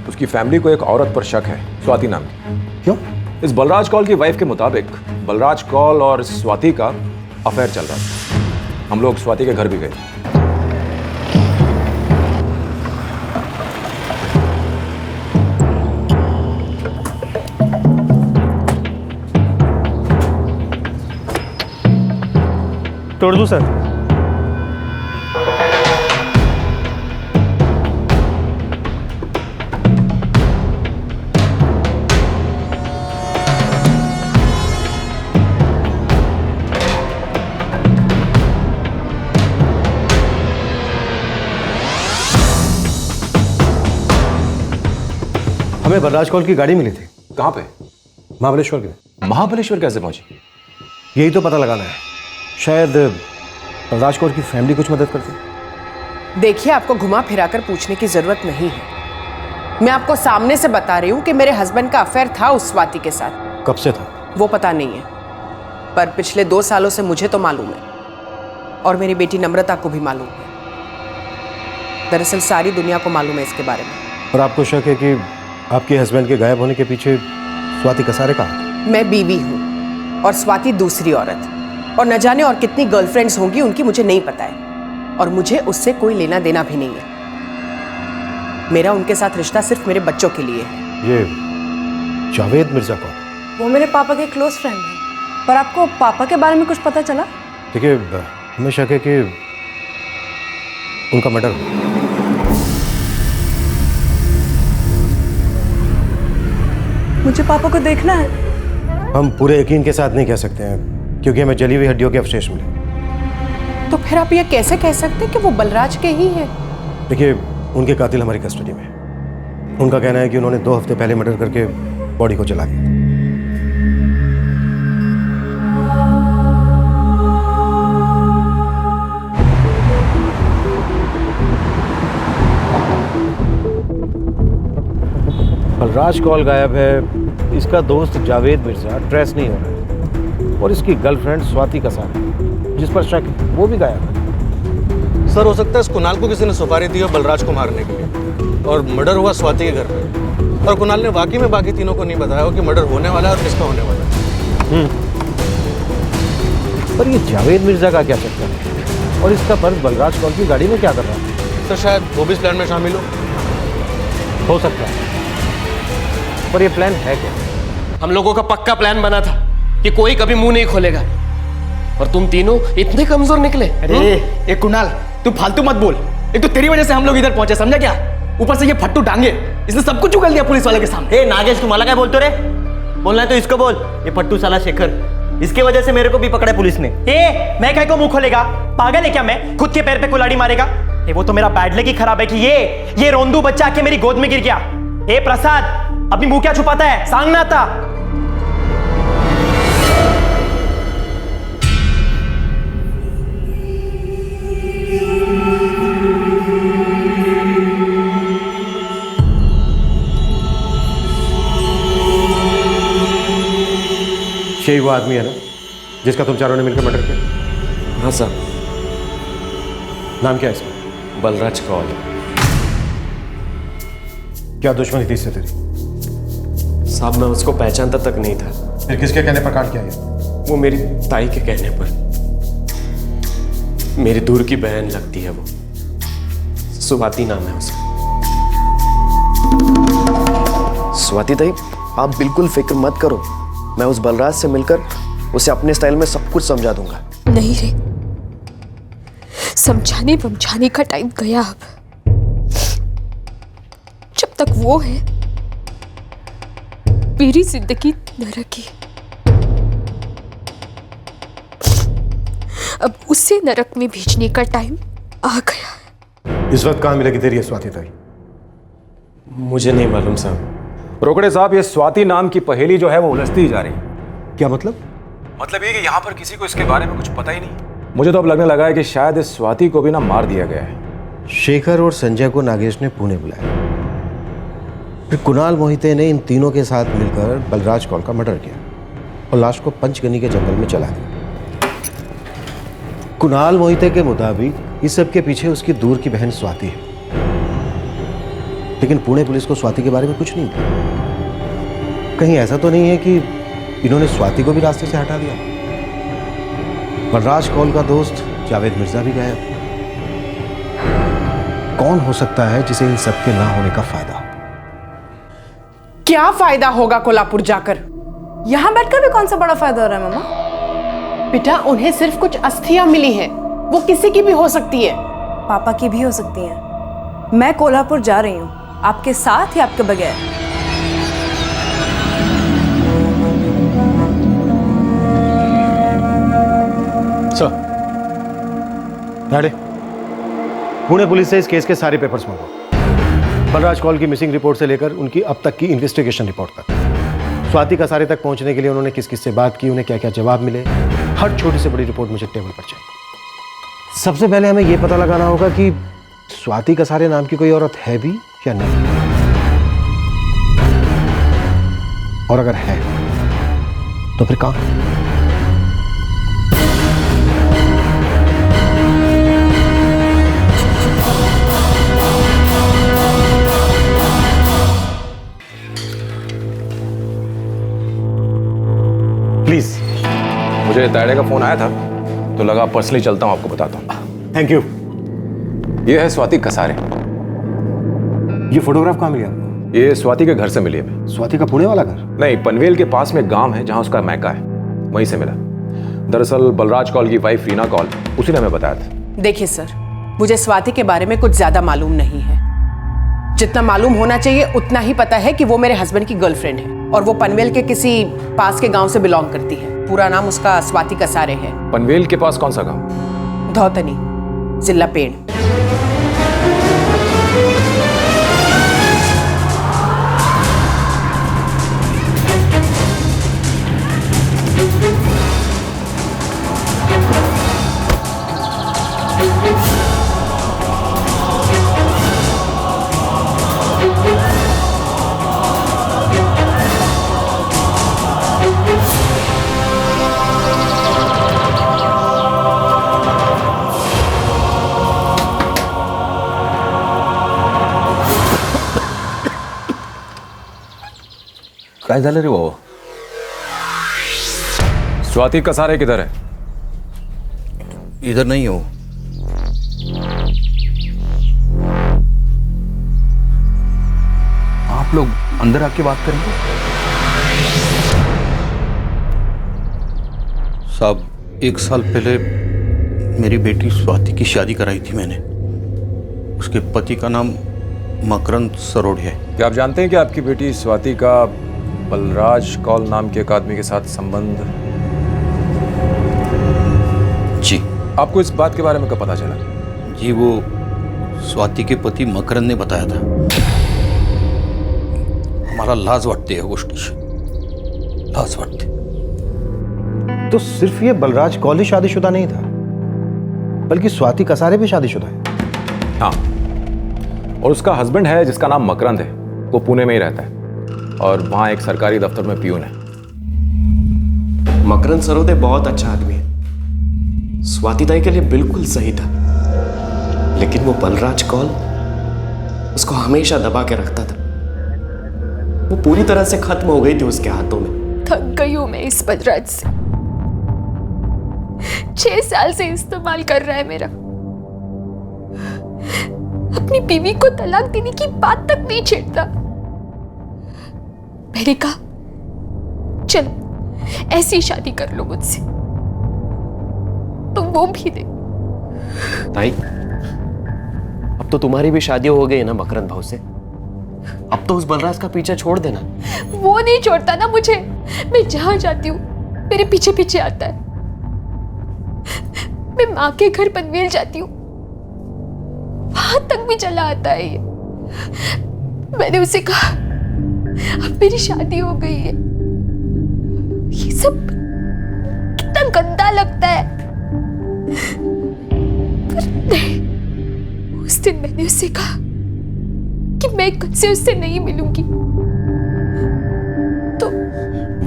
उसकी फैमिली को एक औरत पर शक है, स्वाति नाम की। क्यों? इस बलराज कौल की वाइफ के मुताबिक बलराज कौल और स्वाति का अफेयर चल रहा था। हम लोग स्वाति के घर भी गए। तोड़ दूं सर? हमें बलराज कौल की गाड़ी मिली थी। कहाँ पे? महाबलेश्वर के। महाबलेश्वर कैसे पहुंची? यही तो पता लगाना है। शायद बलराज कौल की फैमिली कुछ मदद करती। देखिए, आपको घुमा फिराकर पूछने की जरूरत नहीं है। मैं आपको सामने से बता रही हूँ कि मेरे हस्बैंड का अफेयर था उस स्वाति के साथ। कब से था? वो पता नहीं है, पर पिछले 2 सालों से मुझे तो मालूम है और मेरी बेटी नम्रता को भी मालूम है। दरअसल सारी दुनिया को मालूम है इसके बारे में। और आपको शक है कि आपके हस्बैंड के गायब होने के पीछे स्वाति कसारे का? मैं बीवी हूँ और स्वाति दूसरी औरत, और न जाने और कितनी गर्लफ्रेंड्स होंगी उनकी, मुझे नहीं पता है और मुझे उससे कोई लेना देना भी नहीं है। मेरा उनके साथ रिश्ता सिर्फ मेरे बच्चों के लिए है। ये जावेद मिर्जा कौन? वो मेरे पापा के क्लोज फ्रेंड हैं। पर आपको पापा के बारे में कुछ पता चला? देखिए, हमें शक है कि उनका मर्डर हुआ। मुझे पापा को देखना है। हम पूरे यकीन के साथ नहीं कह सकते हैं क्योंकि हमें जली हुई हड्डियों के अवशेष मिले। तो फिर आप ये कैसे कह सकते हैं कि वो बलराज के ही हैं? देखिए, उनके कातिल हमारी कस्टडी में है। उनका कहना है कि उन्होंने 2 हफ्ते पहले मर्डर करके बॉडी को जला दिया। बलराज कौल गायब है, इसका दोस्त जावेद मिर्जा ट्रेस नहीं हो रहा है और इसकी गर्लफ्रेंड स्वाति कसारे, जिस पर शक है, वो भी गायब है। सर, हो सकता है इस कुणाल को किसी ने सुपारी दी हो बलराज को मारने के लिए और मर्डर हुआ स्वाति के घर पे, और कुणाल ने वाकई में बाकी तीनों को नहीं बताया हो कि मर्डर होने वाला है और किसका होने वाला है। पर ये जावेद मिर्जा का क्या चक्कर है और इसका पर्स बलराज कौल की गाड़ी में क्या कर रहा है? तो शायद वो भी इस प्लान में शामिल हो सकता है, पर ये प्लान है क्या? हम लोगों का पक्का प्लान बना था कि कोई कभी मुंह नहीं खोलेगा और तुम तीनों इतने कमजोर निकले। अरे ये कुणाल, तू फालतू मत बोल। एक तो तेरी वजह से हम लोग इधर पहुंचे, समझा क्या? ऊपर से ये फट्टू डांगे, इसने सब कुछ उगल दिया पुलिस वाले के सामने। नागेश, तुम्हारा क्या बोलते रे? बोलना है तो इसको बोल। ये फट्टू साला शेखर, इसके वजह से मेरे को भी पकड़ा पुलिस ने। मैं काय को मुंह खोलेगा? पागल है क्या मैं? खुद के पैर पे कुल्हाड़ी मारेगा? वो तो मेरा बैड लक ही खराब है कि ये रोंदू बच्चा आके मेरी गोद में गिर गया। प्रसाद, अपनी मुंह क्या छुपाता है? सांग ना आता। यही वो आदमी है ना जिसका तुम चारों ने मिलकर मर्डर किया? हाँ सर। नाम क्या है इसका? बलराज कौल। क्या दुश्मनी थी इससे तेरी? साहब मैं उसको पहचानता तक नहीं था। फिर किसके कहने पर कांड किया ये? वो मेरी ताई के कहने पर। मेरी दूर की बहन लगती है वो, स्वाति नाम है उसका। स्वाति ताई, आप बिल्कुल फिक्र मत करो, मैं उस बलराज से मिलकर उसे अपने स्टाइल में सब कुछ समझा दूंगा। नहीं रे, समझाने वमझाने का टाइम गया अब। जब तक वो है मेरी जिंदगी नरक है। अब उसे नरक में भेजने का टाइम आ गया। इस वक्त कहां मिलेगी तेरी स्वाति ताई? मुझे नहीं मालूम साहब। रोकड़े साहब, ये स्वाति नाम की पहेली जो है वो उलझती ही जा रही है। क्या मतलब? मतलब ये कि यहाँ पर किसी को इसके बारे में कुछ पता ही नहीं। मुझे तो अब लगने लगा है कि शायद इस स्वाति को भी ना मार दिया गया है। शेखर और संजय को नागेश ने पुणे बुलाया, फिर कुणाल मोहिते ने इन तीनों के साथ मिलकर बलराज कौल का मर्डर किया और लाश को पंचगनी के जंगल में चला दिया। कुणाल मोहिते के मुताबिक इस सब के पीछे उसकी दूर की बहन स्वाति है, लेकिन पुणे पुलिस को स्वाति के बारे में कुछ नहीं पता। कहीं ऐसा तो नहीं है कि इन्होंने स्वाति को भी रास्ते से हटा दिया? बलराज कौल का दोस्त जावेद मिर्जा भी गायब। कौन हो सकता है जिसे इन सब के ना होने का फायदा? क्या फायदा होगा कोल्हापुर जाकर? यहाँ बैठकर भी कौन सा बड़ा फायदा हो रहा है मामा? बेटा, उन्हें सिर्फ कुछ अस्थियां मिली हैं, वो किसी की भी हो सकती है। पापा की भी हो सकती है। मैं कोल्हापुर जा रही हूँ, आपके साथ या आपके बगैर? सर, पुणे पुलिस से इस केस के सारे पेपर्स मंगवाओ, बलराज कौल की मिसिंग रिपोर्ट से लेकर उनकी अब तक की इन्वेस्टिगेशन रिपोर्ट तक। स्वाति कसारे तक पहुंचने के लिए उन्होंने किस किस से बात की, उन्हें क्या क्या जवाब मिले, हर छोटी से बड़ी रिपोर्ट मुझे टेबल पर चाहिए। सबसे पहले हमें यह पता लगाना होगा कि स्वाति कसारे नाम की कोई औरत है भी या नहीं, और अगर है तो फिर कहां? प्लीज। मुझे तायड़े का फोन आया था तो लगा पर्सनली चलता हूं, आपको बताता हूं। Thank you. ये है स्वाति कसारे। ये फोटोग्राफ कहां मिली आपको? ये स्वाति के घर से मिली है। स्वाति का पुणे वाला घर? नहीं, पनवेल के पास में एक गांव है जहां उसका मैका है, वहीं से मिला। दरअसल बलराज कौल की वाइफ रीना कौल, उसी ने हमें बताया था। देखिए सर, मुझे स्वाति के बारे में कुछ ज्यादा मालूम नहीं है। जितना मालूम होना चाहिए उतना ही पता है कि वो मेरे हस्बैंड की गर्लफ्रेंड है और वो पनवेल के किसी पास के गांव से बिलोंग करती है। पूरा नाम उसका स्वाति कसारे है। पनवेल के पास कौन सा गांव? धौतनी, जिला पेड़। काय झालं रे वो? स्वाति कसारे किधर है? इधर नहीं हो। आप लोग अंदर आके बात करेंगे। साहब, 1 साल पहले मेरी बेटी स्वाति की शादी कराई थी मैंने। उसके पति का नाम मकरंद सरोड़ है। क्या आप जानते हैं कि आपकी बेटी स्वाति का बलराज कौल नाम के एक आदमी के साथ संबंध? जी। आपको इस बात के बारे में कब पता चला? जी, वो स्वाति के पती मकरंद ने बताया था। हमारा लाज वाटते है गोष्टीची, लाज वाटते। तो सिर्फ ये बलराज कौल ही शादीशुदा नहीं था, बल्कि स्वाति कसारे भी शादीशुदा है। हाँ, और उसका हस्बैंड है जिसका नाम मकरंद है, वो पुणे में ही रहता है और वहां एक सरकारी दफ्तर में पियून है। मकरंद सरोदे बहुत अच्छा आदमी है, स्वाति ताई के लिए बिल्कुल सही था, लेकिन वो बलराज कौल उसको हमेशा दबा के रखता था। वो पूरी तरह से खत्म हो गई थी उसके हाथों में। थक गई हूं मैं इस बलराज से। 6 साल से इस्तेमाल कर रहा है मेरा। अपनी बीवी को तलाक देने की बात तक नहीं छेड़ता। मैंने कहा चलो ऐसी शादी कर लो मुझसे, तो वो भी दे। ताई, अब तो तुम्हारी भी शादी हो गई है ना मकरंद भाव से। अब तो उस बलराज का पीछा छोड़ देना। वो नहीं छोड़ता ना मुझे। मैं जहां जाती हूँ मेरे पीछे पीछे आता है। मैं माँ के घर पनवेल जाती हूँ, वहां तक भी चला आता है ये। मैंने उसे कहा अब मेरी शादी हो गई है। ये सब कितना गंदा लगता है। पर नहीं, उस दिन मैंने उसे कहा कि मैं कल से उससे नहीं मिलूंगी। तो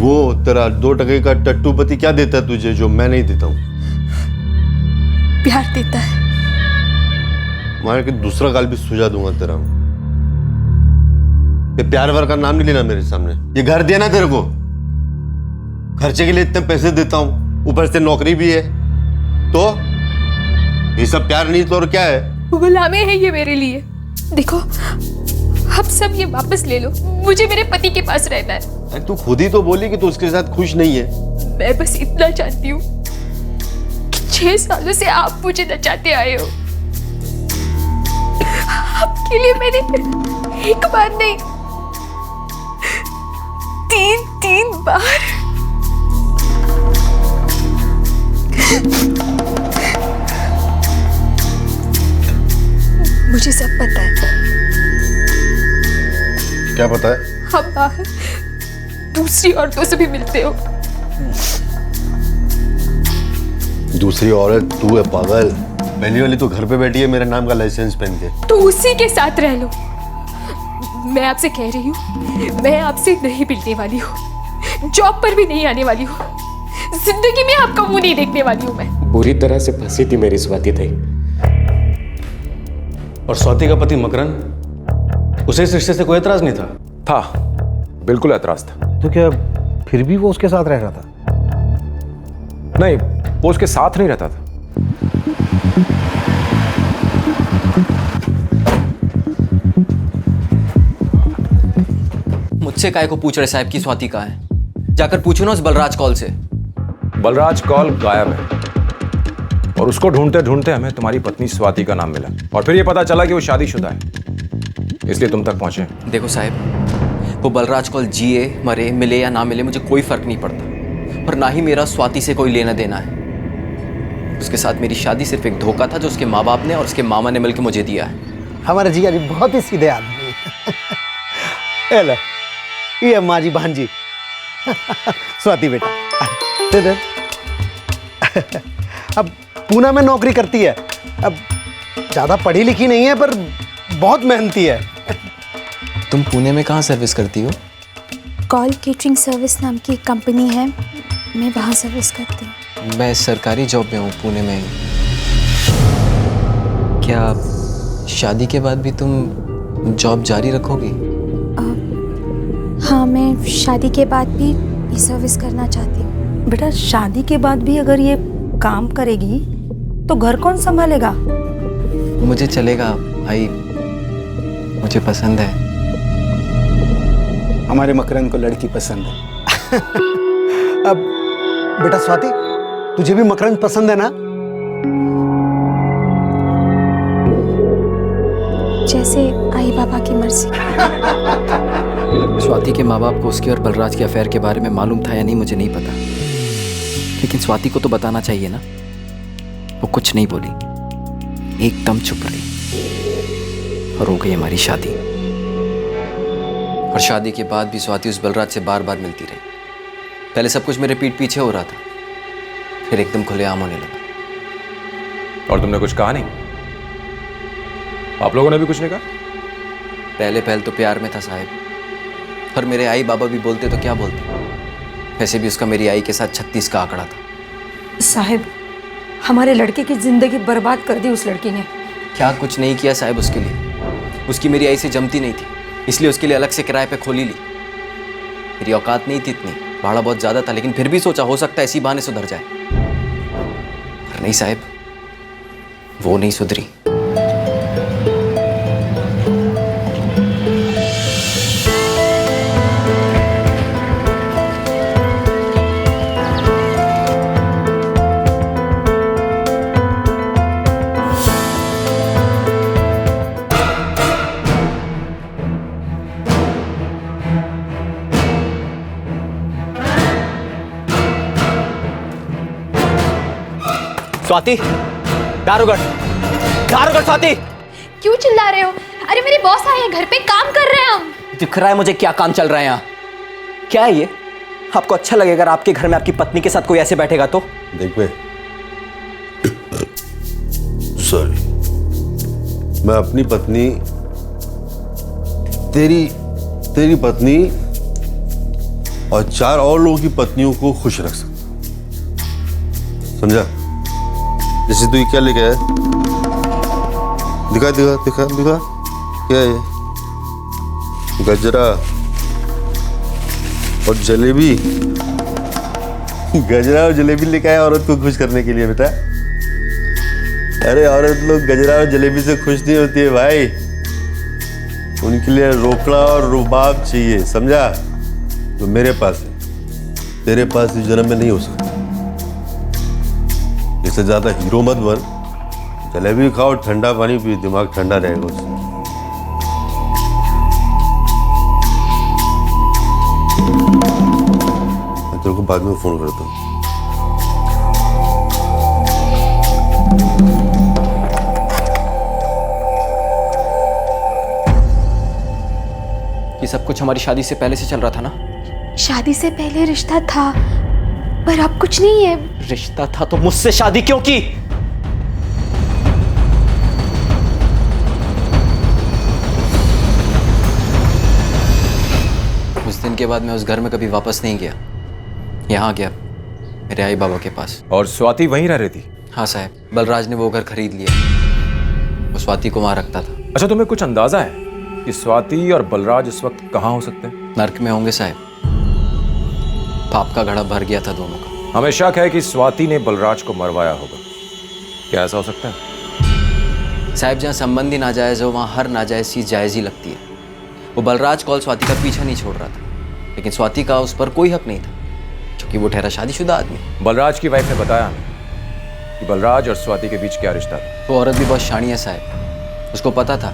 वो तेरा 2 टके का टट्टू पति क्या देता है तुझे जो मैं नहीं देता हूँ? प्यार देता है। मार के दूसरा गाल भी सुझा दूंगा तेरा। ये प्यार वार का नाम नहीं लेना मेरे सामने। ये घर दिया ना तेरे को, खर्चे के लिए इतने पैसे देता हूँ, ऊपर से नौकरी भी है, तो ये सब प्यार नहीं तो और क्या है? गुलामी है ये मेरे लिए। देखो अब सब ये वापस ले लो, मुझे मेरे पति के पास रहना है। तू खुद ही तो बोली कि तू उसके साथ खुश नहीं है। मैं बस इतना चाहती हूँ कि 6 सालों से आप मुझे नचाते आए हो। आपके लिए मैंने एक बार नहीं 3 बार मुझे सब पता है। क्या पता है? हम बाहर दूसरी औरतों से भी मिलते हो। दूसरी औरत तू है पागल? पहली वाली तो घर पे बैठी है मेरे नाम का लाइसेंस पहन के। तो उसी के साथ रह लो। मैं आपसे कह रही हूँ, मैं आपसे नहीं मिलने वाली हूँ, जॉब पर भी नहीं आने वाली हूँ, जिंदगी में आपका मुंह नहीं देखने वाली हूँ मैं। बुरी तरह से फंसी थी मेरी स्वाति ताई। और स्वाति का पति मकरंद, उसे इस रिश्ते से कोई एतराज नहीं था? था, बिल्कुल एतराज था। तो क्या फिर भी वो उसके साथ रह रहा था? नहीं, वो उसके साथ नहीं रहता था। मुझसे काय को पूछ रहे साहब की स्वाति कहाँ है? जाकर पूछो ना उस बलराज कौल से। बलराज कौल गायब है और उसको ढूंढते ढूंढते हमें तुम्हारी पत्नी स्वाति का नाम मिला और फिर ये पता चला कि वो शादीशुदा है, इसलिए तुम तक पहुंचे। देखो साहब, वो बलराज कौल जिए मरे मिले या ना मिले मुझे कोई फर्क नहीं पड़ता, और ना ही मेरा स्वाति से कोई लेना देना है। उसके साथ मेरी शादी सिर्फ एक धोखा था जो उसके माँ बाप ने और उसके मामा ने मिलकर मुझे दिया है। हमारे जिया जी बहुत ही सीधे आदमी है। ये अम्मा जी बहन जी स्वाति बेटा दे दे। अब पूना में नौकरी करती है। अब ज्यादा पढ़ी लिखी नहीं है पर बहुत मेहनती है। तुम पुणे में कहाँ सर्विस करती हो? कॉल केटरिंग सर्विस नाम की एक कंपनी है, मैं वहाँ सर्विस करती हूँ। मैं सरकारी जॉब में हूँ पुणे में। क्या शादी के बाद भी तुम जॉब जारी रखोगी? हाँ, मैं शादी के बाद भी ये सर्विस करना चाहती हूँ। बेटा शादी के बाद भी अगर ये काम करेगी तो घर कौन संभालेगा? मुझे चलेगा भाई, मुझे पसंद है। हमारे मकरंद को लड़की पसंद है। अब बेटा स्वाति, तुझे भी मकरंद पसंद है ना? जैसे आई बाबा की मर्जी। स्वाति के माँ बाप को उसके और बलराज के अफेयर के बारे में मालूम था या नहीं मुझे नहीं पता, लेकिन स्वाति को तो बताना चाहिए ना। वो कुछ नहीं बोली, एकदम चुप रही और हो गई हमारी शादी। और शादी के बाद भी स्वाति उस बलराज से बार बार मिलती रही। पहले सब कुछ मेरे पीठ पीछे हो रहा था, फिर एकदम खुलेआम होने लगा। और तुमने कुछ कहा नहीं? आप लोगों ने भी कुछ नहीं कहा? पहले तो प्यार में था साहब, और मेरे आई बाबा भी बोलते तो क्या बोलते, वैसे भी उसका मेरी आई के साथ 36 का आंकड़ा था। साहब, हमारे लड़के की जिंदगी बर्बाद कर दी उस लड़की ने। क्या कुछ नहीं किया साहब उसके लिए। उसकी मेरी आई से जमती नहीं थी, इसलिए उसके लिए अलग से किराए पे खोली ली। मेरी औकात नहीं थी इतनी, भाड़ा बहुत ज़्यादा था, लेकिन फिर भी सोचा हो सकता है इसी बहाने सुधर जाए। पर नहीं साहब, वो नहीं सुधरी। स्वाति, दारोगढ़, दारोगढ़, स्वाति। क्यों चिल्ला रहे हो? अरे मेरे बॉस आए हैं घर पे, काम कर रहे हैं हम। दिख रहा है मुझे क्या काम चल रहा है यहाँ। क्या है ये? आपको अच्छा लगेगा अगर आपके घर में आपकी पत्नी के साथ कोई ऐसे बैठेगा तो? देख बे, सॉरी, मैं अपनी पत्नी, तेरी पत्नी और 4 और लोगों की पत्नियों को खुश रख सकता, समझा? जैसे तू ये क्या लेके आया? दिखा दिखा दिखा दिखा, क्या है ये? गजरा और जलेबी। गजरा और जलेबी लेके आया औरत को खुश करने के लिए बेटा। अरे औरत लोग गजरा और जलेबी से खुश नहीं होती है भाई, उनके लिए रोकड़ा और रुबाब चाहिए, समझा? जो मेरे पास है, तेरे पास इस जन्म में नहीं हो सकता। इससे ज्यादा हीरो मत बन, जलेबी खाओ, ठंडा पानी पी, दिमाग ठंडा रहेगा उससे। मैं तेरे को बाद में फोन करता हूँ। ये सब कुछ हमारी शादी से पहले से चल रहा था ना? शादी से पहले रिश्ता था, पर अब कुछ नहीं है। रिश्ता था तो मुझसे शादी क्यों की? उस दिन के बाद मैं उस घर में कभी वापस नहीं गया। यहाँ गया मेरे आई बाबा के पास। और स्वाति वहीं रह रही थी? हाँ साहब, बलराज ने वो घर खरीद लिया। वो स्वाति को वहाँ रखता था। अच्छा, तुम्हें कुछ अंदाजा है कि स्वाति और बलराज इस वक्त कहाँ हो सकते हैं? नर्क में होंगे साहब। पाप का घड़ा भर गया था दोनों का। हमें शक है कि स्वाति ने बलराज को मरवाया होगा। क्या ऐसा हो सकता है? साहब, जहाँ संबंधी नाजायज हो वहाँ हर नाजायज चीज जायज ही लगती है। वो बलराज कौल स्वाति का पीछा नहीं छोड़ रहा था, लेकिन स्वाति का उस पर कोई हक नहीं था क्योंकि वो ठहरा शादीशुदा आदमी। बलराज की वाइफ ने बताया कि बलराज और स्वाति के बीच क्या रिश्ता था। वो औरत भी बहुत शानी है साहब। उसको पता था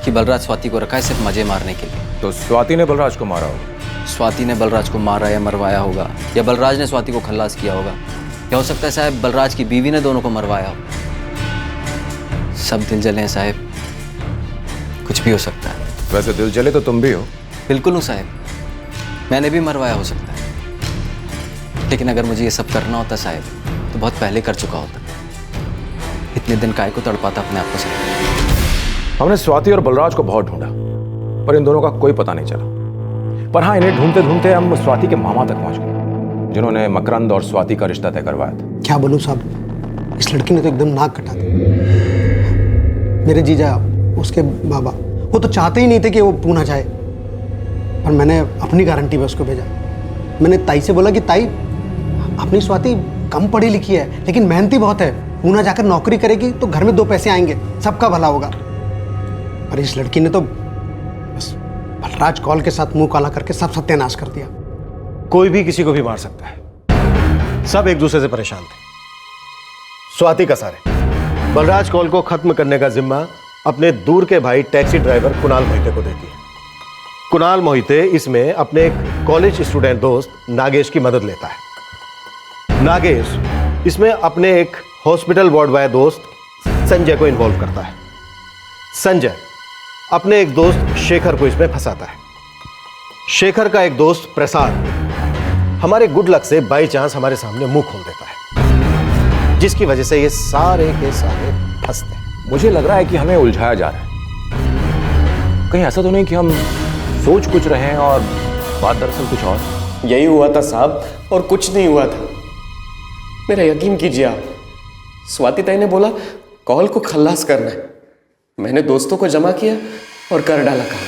कि बलराज स्वाति को रखा है सिर्फ मजे मारने के लिए। तो स्वाति ने बलराज को मारा होगा। स्वाति ने बलराज को मारा या मरवाया होगा, या बलराज ने स्वाति को खल्लास किया होगा। क्या हो सकता है साहब, बलराज की बीवी ने दोनों को मरवाया हो। सब दिल जले हैं साहब, कुछ भी हो सकता है। वैसे दिल जले तो तुम भी हो। बिल्कुल हूँ साहब, मैंने भी मरवाया हो सकता है, लेकिन अगर मुझे ये सब करना होता साहब तो बहुत पहले कर चुका होता। इतने दिन काय को तड़पाता अपने आप को साहब। हमने स्वाति और बलराज को बहुत ढूंढा, पर इन दोनों का कोई पता नहीं चला। पर हाँ, इन्हें ढूंढते ढूंढते हम स्वाति के मामा तक पहुंच गए, जिन्होंने मकरंद और स्वाति का रिश्ता तय करवाया था। क्या बोलूं साहब, इस लड़की ने तो एकदम नाक कटा दी। मेरे जीजा, उसके बाबा, वो तो चाहते ही नहीं थे कि वो पूना जाए, पर मैंने अपनी गारंटी पे उसको भेजा। मैंने ताई से बोला कि ताई, अपनी स्वाति कम पढ़ी लिखी है लेकिन मेहनती बहुत है, पूना जाकर नौकरी करेगी तो घर में 2 पैसे आएंगे, सबका भला होगा। पर इस लड़की ने तो बस बलराज कौल के साथ मुंह काला करके सब सत्यानाश कर दिया। कोई भी किसी को भी मार सकता है, सब एक दूसरे से परेशान थे। स्वाति कसारे बलराज कौल को खत्म करने का जिम्मा अपने दूर के भाई टैक्सी ड्राइवर कुणाल मोहिते को देती है। कुणाल मोहिते इसमें अपने एक कॉलेज स्टूडेंट दोस्त नागेश की मदद लेता है। नागेश इसमें अपने एक हॉस्पिटल वार्ड बॉय दोस्त संजय को इन्वॉल्व करता है। संजय अपने एक दोस्त शेखर को इसमें फंसाता है। शेखर का एक दोस्त प्रसाद हमारे गुड लक से बाई चांस हमारे सामने मुंह खोल देता है, जिसकी वजह से ये सारे के सारे फंसते हैं। मुझे लग रहा है कि हमें उलझाया जा रहा है। कहीं ऐसा तो नहीं कि हम सोच कुछ रहे हैं और बात दरअसल कुछ और। यही हुआ था साहब, और कुछ नहीं हुआ था। मेरा यकीन कीजिए आप, स्वाति ताई ने बोला कॉल को खल्लास करना है। मैंने दोस्तों को जमा किया और कर डाला काम।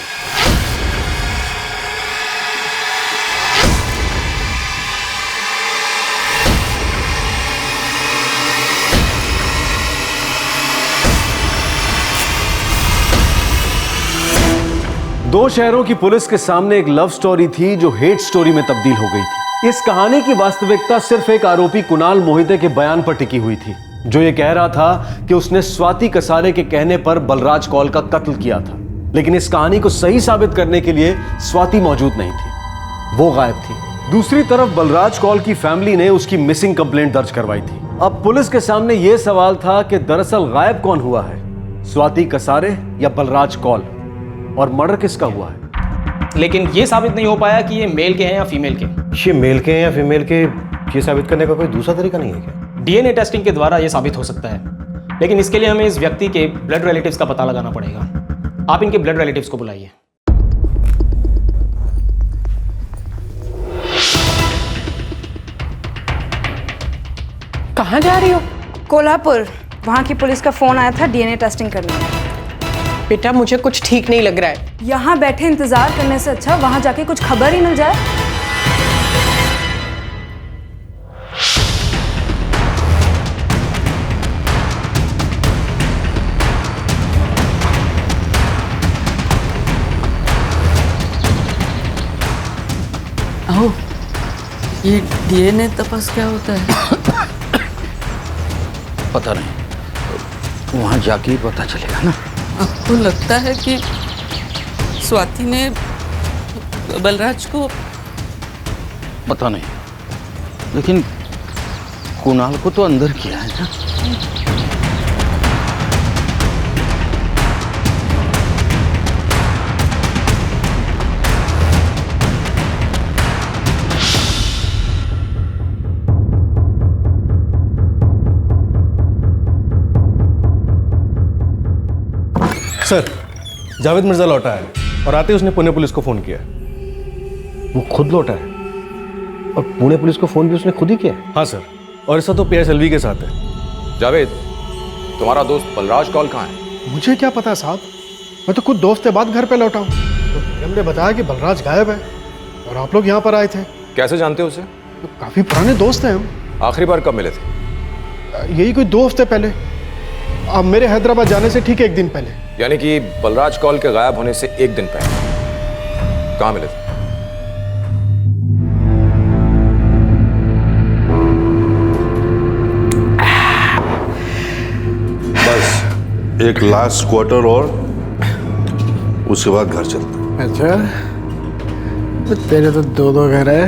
दो शहरों की पुलिस के सामने एक लव स्टोरी थी जो हेट स्टोरी में तब्दील हो गई थी। इस कहानी की वास्तविकता सिर्फ एक आरोपी कुणाल मोहिते के बयान पर टिकी हुई थी, जो ये कह रहा था कि उसने स्वाति कसारे के कहने पर बलराज कौल का कत्ल किया था। लेकिन इस कहानी को सही साबित करने के लिए स्वाति मौजूद नहीं थी, वो गायब थी। दूसरी तरफ बलराज कौल की फैमिली ने उसकी मिसिंग कंप्लेंट दर्ज करवाई थी। अब पुलिस के सामने यह सवाल था कि दरअसल गायब कौन हुआ है, स्वाति कसारे या बलराज कौल, और मर्डर किसका हुआ है। लेकिन ये साबित नहीं हो पाया कि ये मेल के हैं या फीमेल के। ये मेल के हैं या फीमेल के, ये साबित करने का कोई दूसरा तरीका नहीं है क्या? डीएनए टेस्टिंग के द्वारा ये साबित हो सकता है, लेकिन इसके लिए हमें इस व्यक्ति के ब्लड रिलेटिव्स का पता लगाना पड़ेगा। आप इनके ब्लड रिलेटिव्स को बुलाइए। कहाँ जा रही हो? कोल्हापुर। वहाँ की पुलिस का फोन आया था डीएनए टेस्टिंग करने। बेटा मुझे कुछ ठीक नहीं लग रहा है। यहाँ बैठे इंतजार करने से अच्छा वहाँ जाके कुछ खबर ही मिल जाए। आओ, ये डीएनए तपास क्या होता है? पता नहीं, वहाँ जाके ही पता चलेगा ना। आपको लगता है कि स्वाति ने बलराज को? पता नहीं, लेकिन कुणाल को तो अंदर किया है ना। सर, जावेद मिर्जा लौटा है और आते ही उसने पुणे पुलिस को फोन किया। वो खुद लौटा है और पुणे पुलिस को फोन भी उसने खुद ही किया है? हाँ सर, और ऐसा तो पीआई सेल्वी के साथ है। जावेद, तुम्हारा दोस्त बलराज कौल कहाँ है? मुझे क्या पता साहब, मैं तो खुद दो हफ्ते बाद घर पे लौटा हूँ। तो मैडम ने बताया कि बलराज गायब है और आप लोग यहाँ पर आए थे। कैसे जानते हो उसे? तो काफी पुराने दोस्त हैं हम। आखिरी बार कब मिले थे? यही कोई 2 हफ्ते पहले, अब मेरे हैदराबाद जाने से ठीक 1 दिन पहले। यानी कि बलराज कौल के गायब होने से 1 दिन पहले। कहाँ मिले थे? बस एक लास्ट क्वार्टर और उसके बाद घर चलते हैं। अच्छा, तो तेरे तो 2 घर है।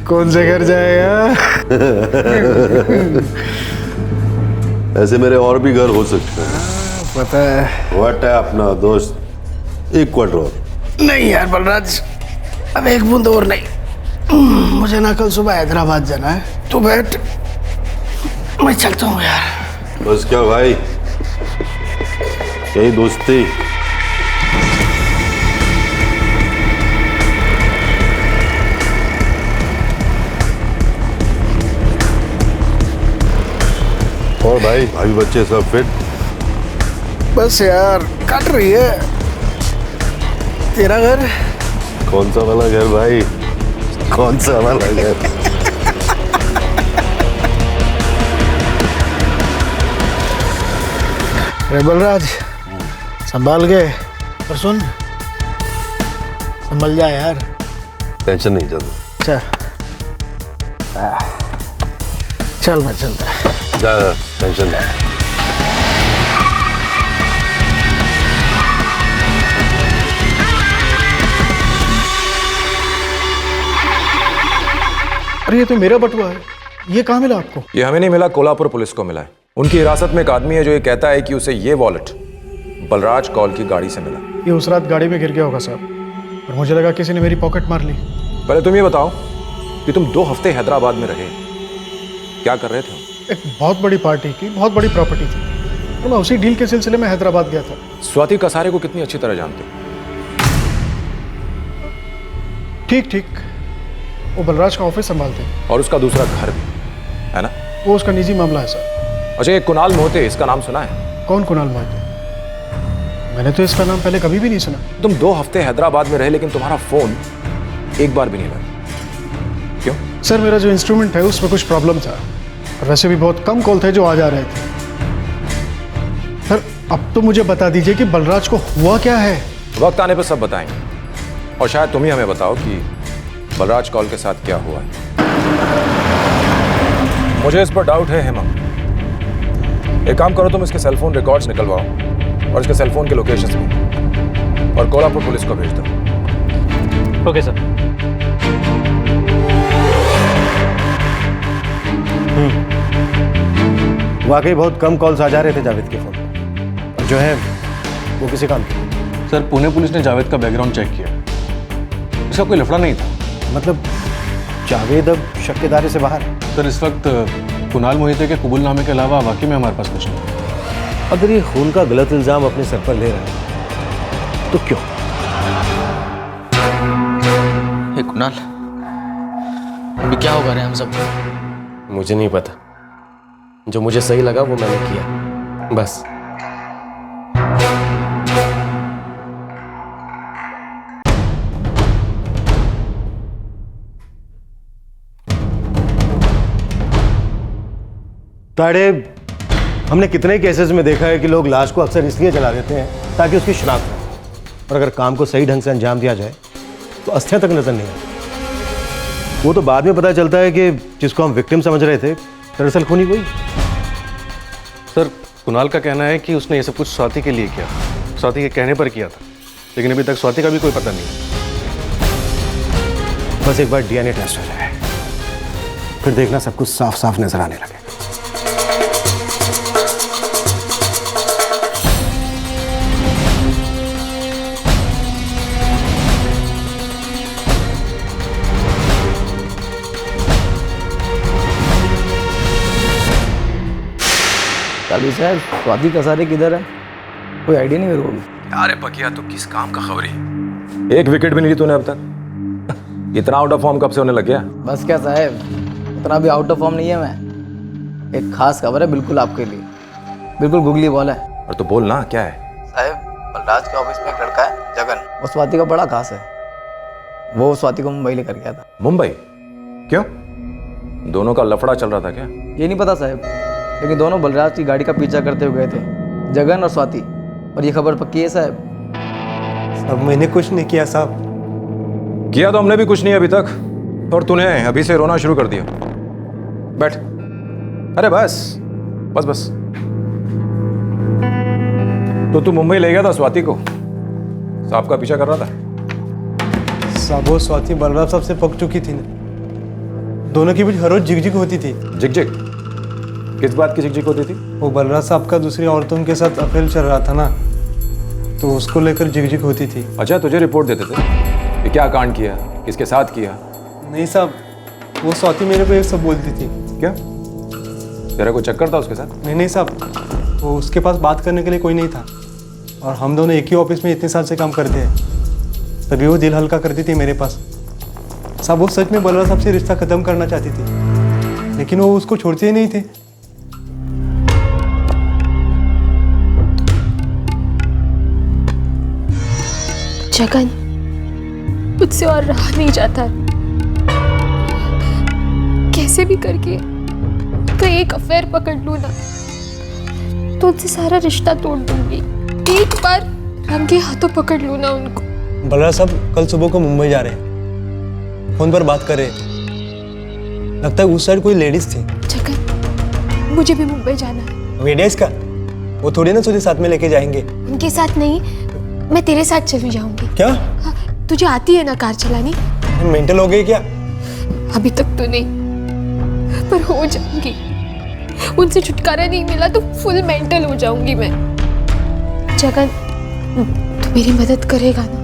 कौन से घर जाएगा? ऐसे मेरे और भी घर हो सकते हैं। पता है। व्हाट है अपना दोस्त, 1 क्वार्टर और। नहीं यार बलराज, अब 1 बूंद और नहीं। मुझे ना कल सुबह हैदराबाद जाना है। तू बैठ, मैं चलता हूँ यार। बस क्या भाई, यही दोस्ती। और भाई बच्चे सब फिट? बस यार कट रही है। तेरा घर? कौन सा वाला घर भाई, कौन सा वाला घर? अरे बलराज, संभाल के, पर सुन, संभल जा यार। टेंशन नहीं चलता। चल मैं चलता। ज़्यादा टेंशन नहीं। अरे ये तो मेरा बटुआ है, ये कहाँ मिला आपको? ये हमें नहीं मिला, कोल्हापुर पुलिस को मिला है। उनकी हिरासत में एक आदमी है जो ये कहता है कि उसे ये वॉलेट बलराज कौल की गाड़ी से मिला। ये उस रात गाड़ी में गिर गया होगा साहब, और मुझे लगा किसी ने मेरी पॉकेट मार ली। पहले तुम ये बताओ कि तुम 2 हफ्ते हैदराबाद में रहे, क्या कर रहे थे? एक बहुत बड़ी पार्टी की बहुत बड़ी प्रॉपर्टी थी, तो मैं उसी डील के सिलसिले में हैदराबाद गया था। स्वाति कसारे को कितनी अच्छी तरह जानते हो? ठीक ठीक, वो बलराज का ऑफिस संभालते हैं। और उसका दूसरा घर भी है ना? वो उसका निजी मामला है सर। अच्छा, ये कुणाल मोहिते, इसका नाम सुना है? कौन कुणाल मोहिते? मैंने तो इसका नाम पहले कभी भी नहीं सुना। तुम 2 हफ्ते हैदराबाद में रहे लेकिन तुम्हारा फोन एक बार भी नहीं लगा, क्यों? सर मेरा जो इंस्ट्रूमेंट है उसमें कुछ प्रॉब्लम था, और वैसे भी बहुत कम कॉल थे जो आ जा रहे थे। सर अब तो मुझे बता दीजिए कि बलराज को हुआ क्या है। वक्त आने पर सब बताएंगे, और शायद तुम ही हमें बताओ कि बलराज कौल के साथ क्या हुआ है। मुझे इस पर डाउट है हेमंत। एक काम करो, तुम इसके सेलफोन रिकॉर्ड्स निकलवाओ और इसके सेलफोन के लोकेशंस भी, और कोल्हापुर पुलिस को भेज दो। Okay sir. वाकई बहुत कम कॉल्स आ जा रहे थे जावेद के फोन पर, और जो है वो किसी काम की। सर पुणे पुलिस ने जावेद का बैकग्राउंड चेक किया, इसका कोई लफड़ा नहीं था। मतलब जावेद अब शक के दायरे से बाहर है? सर इस वक्त कुणाल मोहिते के कबूलनामे के अलावा वाकई में हमारे पास कुछ नहीं। अगर ये खून का गलत इल्जाम अपने सर पर ले रहे हैं तो क्यों? हे कुणाल, अभी क्या होगा रे हम सब? मुझे नहीं पता, जो मुझे सही लगा वो मैंने किया, बस। ताड़े, हमने कितने केसेस में देखा है कि लोग लाश को अक्सर इसलिए जला देते हैं ताकि उसकी शिनाख्त हो, और अगर काम को सही ढंग से अंजाम दिया जाए तो अस्थियां तक नजर नहीं आती। वो तो बाद में पता चलता है कि जिसको हम विक्टिम समझ रहे थे दरअसल खूनी वही। सर कुणाल का कहना है कि उसने ये सब कुछ स्वाति के लिए किया, स्वाति के कहने पर किया था, लेकिन अभी तक स्वाति का भी कोई पता नहीं। बस एक बार डीएनए टेस्ट हो जाए, फिर देखना सब कुछ साफ साफ नजर आने लगे। काली साहब, स्वाति कसारे किधर है? कोई आइडिया नहीं मेरे को भी। अरे पकिया, तो किस काम का खबरी? 1 विकेट भी नहीं ली तूने अब तक। इतना आउट ऑफ फॉर्म कब से होने लग गया? बस क्या साहब, इतना भी आउट ऑफ फॉर्म नहीं है मैं। एक खास खबर है बिल्कुल आपके लिए, बिल्कुल गुगली बॉल है। और तो बोल ना, क्या है? साहब बलराज के ऑफिस में एक लड़का है जगन, वो स्वाति का बड़ा खास है। वो स्वाति को मुंबई लेकर गया था। मुंबई? क्यों? दोनों का लफड़ा चल रहा था क्या? ये नहीं पता साहब, लेकिन दोनों बलराज की गाड़ी का पीछा करते हुए गए थे, जगन और स्वाति। और ये खबर पक्की है साहब। अब मैंने कुछ नहीं किया साहब। किया तो हमने भी कुछ नहीं अभी तक, और तूने अभी से रोना शुरू कर दिया। बैठ। अरे बस बस बस। तो तू मुंबई ले गया था स्वाति को, साहब का पीछा कर रहा था? साहब वो स्वाति बलराज साहब से पक चुकी थी ना, दोनों के बीच हर रोज झिकझिक होती थी। झिकझिक? किस बात की झिकझिक होती थी? वो बलराज साहब का दूसरी औरतों के साथ अफेयर चल रहा था ना, तो उसको लेकर झिकझिक होती थी। अच्छा, तुझे रिपोर्ट देते थे कि क्या कांड किया, किसके साथ किया? नहीं साहब, वो स्वाति मेरे को एक सब बोलती थी। क्या तेरा कोई चक्कर था उसके साथ? नहीं साहब, वो उसके पास बात करने के लिए कोई नहीं था, और हम दोनों एक ही ऑफिस में इतने साल से काम करते हैं, तभी वो दिल हल्का करती थी मेरे पास। साहब वो सच में बलराज साहब से रिश्ता खत्म करना चाहती थी, लेकिन वो उसको छोड़ते ही नहीं थे। जगन, मुझसे और रहा नहीं जाता। कैसे भी करके तो एक अफेयर पकड़ लूं ना, तो उनसे सारा रिश्ता तोड़ दूंगी। एक बार रंगे हाथों पकड़ लूं ना उनको। बलराज साहब कल सुबह को मुंबई जा रहे हैं, फोन पर बात कर रहे हैं। लगता है उस साइड कोई लेडीज थी। जगन, मुझे भी मुंबई जाना है। वेडियास का वो थोड़ी ना तुझे साथ में लेके जाएंगे। उनके साथ नहीं, मैं तेरे साथ चली जाऊंगी। क्या? हाँ, तुझे आती है ना कार चलानी? मेंटल हो गई क्या? अभी तक तो नहीं, पर हो जाऊंगी। उनसे छुटकारा नहीं मिला तो फुल मेंटल हो जाऊंगी मैं। जगन, तू मेरी मदद करेगा ना?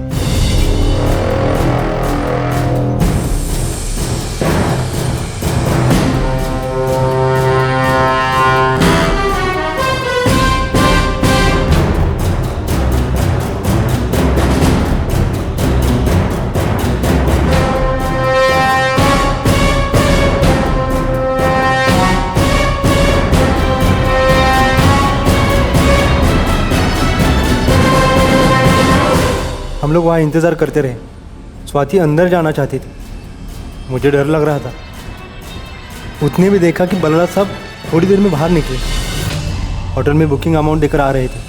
हम लोग वहाँ इंतज़ार करते रहे। स्वाति अंदर जाना चाहती थी, मुझे डर लग रहा था। उतने भी देखा कि बलराज साहब थोड़ी देर में बाहर निकले, होटल में बुकिंग अमाउंट देकर आ रहे थे।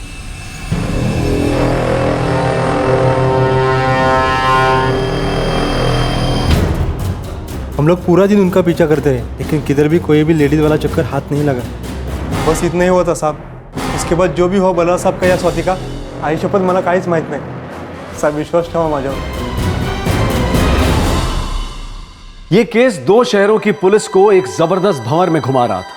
हम लोग पूरा दिन उनका पीछा करते रहे, लेकिन किधर भी कोई भी लेडीज़ वाला चक्कर हाथ नहीं लगा। बस इतना ही हुआ था साहब। इसके बाद जो भी हो बलराज साहब का या स्वाति का, आई शपथ मला काहीच माहीत नाही साहेब, विश्वास ठेवा माझ्यावर। ये केस 2 शहरों की पुलिस को एक जबरदस्त भंवर में घुमा रहा था।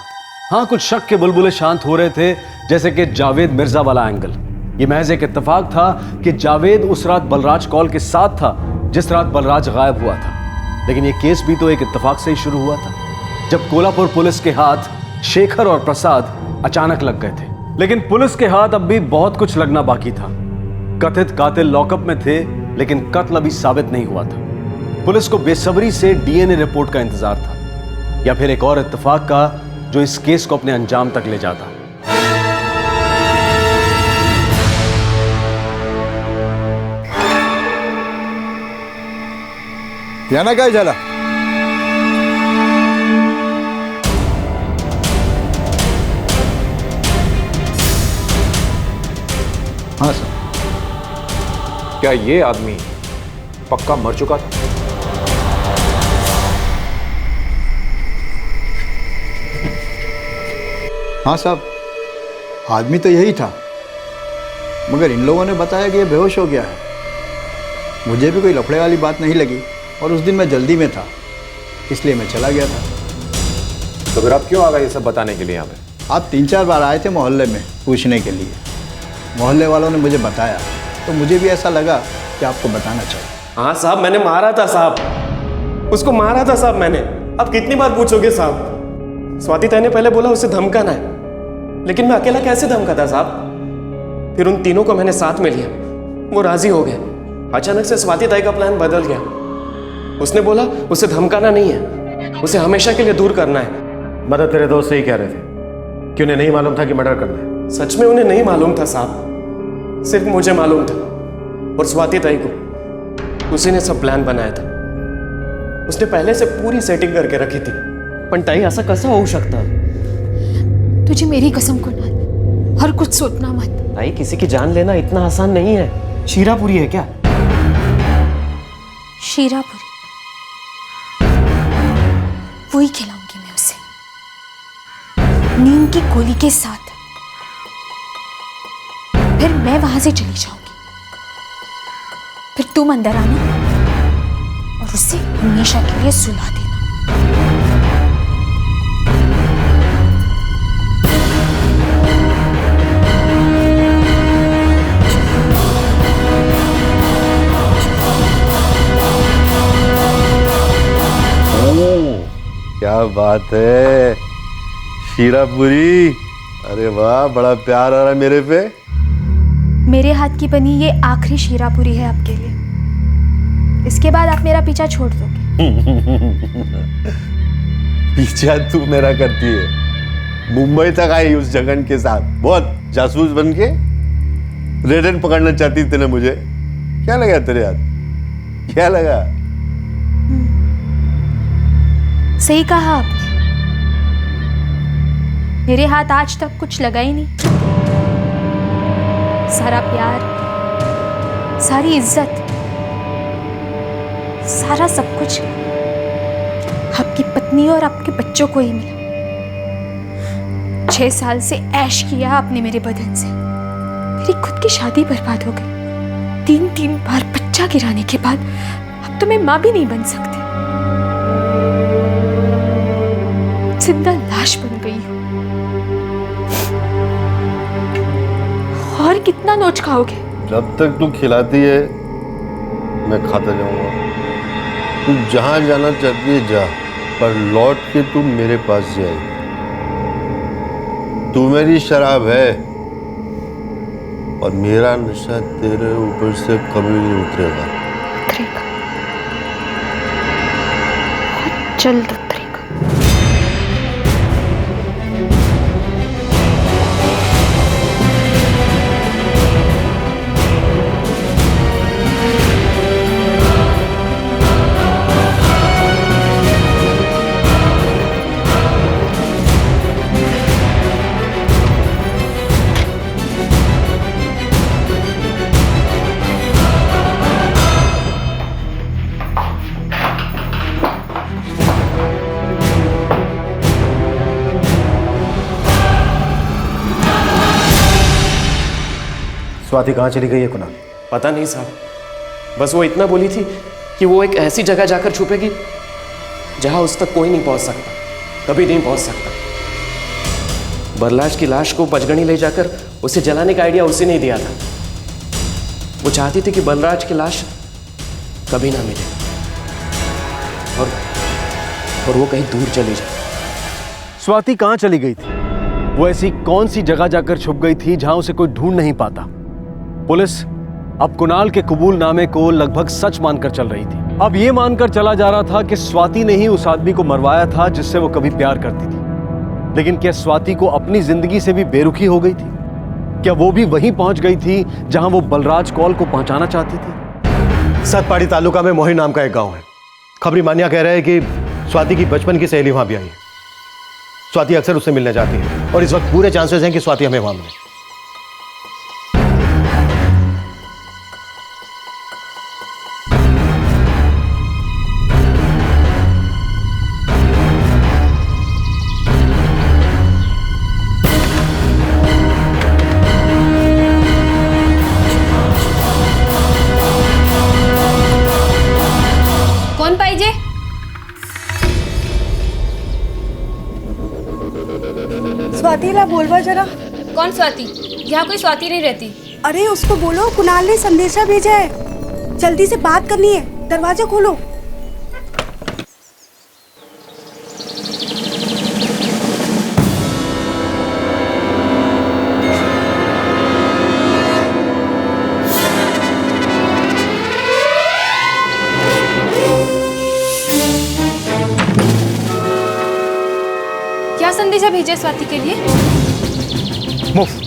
हाँ, कुछ शक के बुलबुले शांत हो रहे थे, जैसे कि जावेद मिर्जा वाला एंगल। ये महज एक इत्तेफाक था कि जावेद उस रात बलराज कॉल के साथ था जिस रात बलराज गायब हुआ था। लेकिन ये केस भी तो एक इत्तेफाक से ही शुरू हुआ था, जब कोल्हापुर पुलिस के हाथ शेखर और प्रसाद अचानक लग गए थे। लेकिन पुलिस के हाथ अब भी बहुत कुछ लगना बाकी था। कथित कातिल लॉकअप में थे, लेकिन कत्ल अभी साबित नहीं हुआ था। पुलिस को बेसब्री से डीएनए रिपोर्ट का इंतजार था, या फिर एक और इत्तेफाक का जो इस केस को अपने अंजाम तक ले जाता। यांना काय झालं? हाँ सर। क्या ये आदमी पक्का मर चुका था? हाँ साहब, आदमी तो यही था, मगर इन लोगों ने बताया कि ये बेहोश हो गया है। मुझे भी कोई लफड़े वाली बात नहीं लगी, और उस दिन मैं जल्दी में था, इसलिए मैं चला गया था। तो फिर आप क्यों आ गए ये सब बताने के लिए यहाँ पे? आप 3-4 बार आए थे मोहल्ले में पूछने के लिए। मोहल्ले वालों ने मुझे बताया, तो मुझे भी ऐसा लगा कि आपको बताना चाहिए। हाँ साहब, मैंने मारा था साहब, उसको मारा था साहब मैंने। अब कितनी बार पूछोगे साहब? स्वाति ताई ने पहले बोला उसे धमकाना है, लेकिन मैं अकेला कैसे धमकाता साहब? फिर उन तीनों को मैंने साथ में लिया, वो राजी हो गए। अचानक से स्वाति ताई का प्लान बदल गया। उसने बोला उसे धमकाना नहीं है, उसे हमेशा के लिए दूर करना है। मदद तेरे दोस्त से ही कह रहे थे कि उन्हें नहीं मालूम था कि मर्डर करना है। सच में उन्हें नहीं मालूम था साहब, सिर्फ मुझे मालूम था और स्वाति ताई को। उसी ने सब प्लान बनाया था, उसने पहले से पूरी सेटिंग करके रखी थी। पण ताई, ऐसा कैसा हो सकता? तुझे मेरी कसम कुणाल, हर कुछ सोचना मत। ताई, किसी की जान लेना इतना आसान नहीं है। शीरापुरी है क्या? शीरापुरी वही खिलाऊंगी मैं उसे, नीम की गोली के साथ। फिर मैं वहां से चली जाऊंगी, फिर तुम अंदर आना और उसे हमेशा के लिए सुला देना। क्या बात है शीरापुरी, अरे वाह, बड़ा प्यार आ रहा है मेरे पे। मेरे हाथ की बनी ये आखिरी शीरापुरी है आपके लिए। इसके बाद आप मेरा पीछा छोड़ दोगे। पीछा तू मेरा करती है। मुंबई तक आई उस जगन के साथ, बहुत जासूस बन के रेडन पकड़ना चाहती थी ना मुझे। क्या लगा तेरे हाथ? क्या लगा? सही कहा आपने, मेरे हाथ आज तक कुछ लगा ही नहीं। सारा प्यार, सारी इज्जत, सारा सब कुछ आपकी पत्नी और आपके बच्चों को ही मिला। 6 साल से ऐश किया आपने मेरे बदन से। मेरी खुद की शादी बर्बाद हो गई। 3 बार बच्चा गिराने के बाद अब तो मैं मां भी नहीं बन सकती। जिंदा लाश बन गई हूं। और कितना नोच खाओगे? जब तक तू खिलाती है मैं खाता जाऊंगा। तू जहां जाना चाहती है जा, पर लौट के तू मेरे पास जाए। तू मेरी शराब है और मेरा नशा तेरे ऊपर से कभी नहीं उतरेगा। उतरेगा, बहुत जल्द उतरेगा। स्वाति कहाँ चली गई है कुणाल? पता नहीं साहब, बस वो इतना बोली थी कि वो एक ऐसी जगह जाकर छुपेगी जहां उस तक कोई नहीं पहुंच सकता, कभी नहीं पहुंच सकता। बलराज की लाश को पचगणी ले जाकर उसे जलाने का आइडिया उसी ने दिया था। वो चाहती थी कि बलराज की लाश कभी ना मिले और वो कहीं दूर चली जाए। स्वाति कहां चली गई थी? वो ऐसी कौन सी जगह जाकर छुप गई थी जहां उसे कोई ढूंढ नहीं पाता? पुलिस अब कुणाल के कबूलनामे को लगभग सच मानकर चल रही थी। अब ये मानकर चला जा रहा था कि स्वाति ने ही उस आदमी को मरवाया था जिससे वो कभी प्यार करती थी। लेकिन क्या स्वाति को अपनी जिंदगी से भी बेरुखी हो गई थी? क्या वो भी वहीं पहुंच गई थी जहां वो बलराज कौल को पहुंचाना चाहती थी? सतपाड़ी तालुका में मोही नाम का एक गांव है। खबरी मान्या कह रहे हैं कि स्वाति की बचपन की सहेली वहां भी आई है। स्वाति अक्सर उससे मिलने जाती है और इस वक्त पूरे चांसेस हैं कि स्वाति हमें वहां मिले। कौन पाहिजे? स्वातिला बोलवा जरा। कौन स्वाति? यहाँ कोई स्वाति नहीं रहती। अरे उसको बोलो कुणाल ने संदेशा भेजा है, जल्दी से बात करनी है, दरवाजा खोलो। क्या संदेशा भेजा स्वाति के लिए? मुफ्त।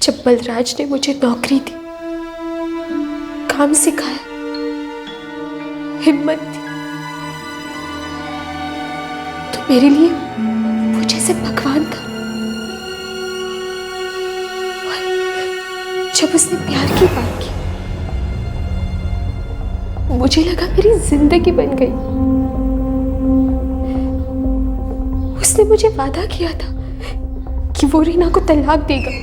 जब बलराज ने मुझे नौकरी दी, काम सिखाया, हिम्मत दी, तो मेरे लिए वो जैसे भगवान था। और जब उसने प्यार की बात की, मुझे लगा मेरी जिंदगी बन गई। उसने मुझे वादा किया था कि वो रीना को तलाक देगा,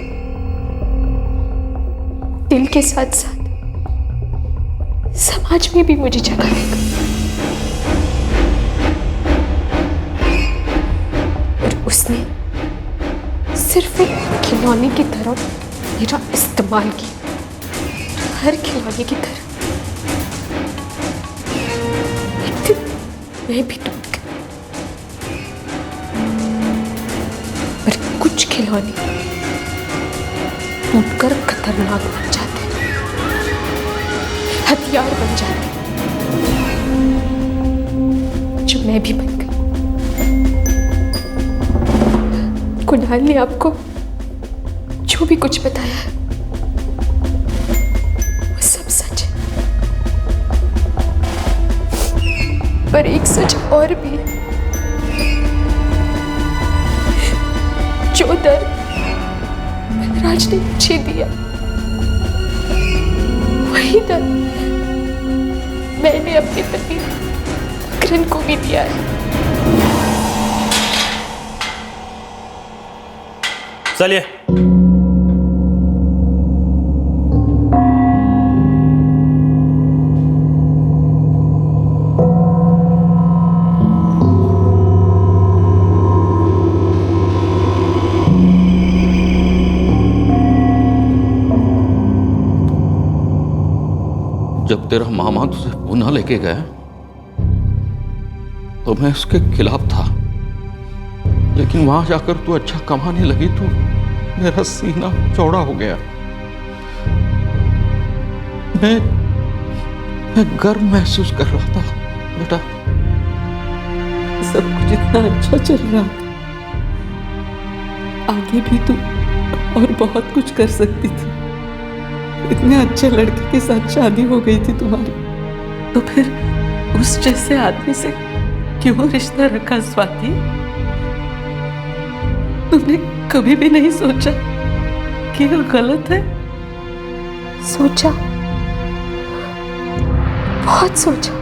दिल के साथ साथ समाज में भी मुझे जगह देगा। और उसने सिर्फ एक खिलौने की तरह मेरा इस्तेमाल किया, हर खिलौने की तरह। एक दिन मैं भी टूट गई, पर कुछ खिलौने टूटकर खतरनाक बन जाते हैं, हथियार बन जाते हैं, जो मैं भी बन गई। कुणाल ने आपको जो भी कुछ बताया है वो सब सच है, पर एक सच और भी है। जो दर्द बलराज ने मुझे दिया, वही दर्द मैंने अपने पति मकरन को भी दिया है। चलिए। जब तेरा मामा तुझे पूना लेके गया तो मैं उसके खिलाफ था, लेकिन वहां जाकर तू अच्छा कमाने लगी तो मेरा सीना चौड़ा हो गया। मैं गर्व महसूस कर रहा था बेटा। सब कुछ इतना अच्छा चल रहा था, आगे भी तू और बहुत कुछ कर सकती थी। इतने अच्छे लड़के के साथ शादी हो गई थी तुम्हारी, तो फिर उस जैसे आदमी से क्यों रिश्ता रखा स्वाति? तुमने कभी भी नहीं सोचा कि ये गलत है? सोचा, बहुत सोचा,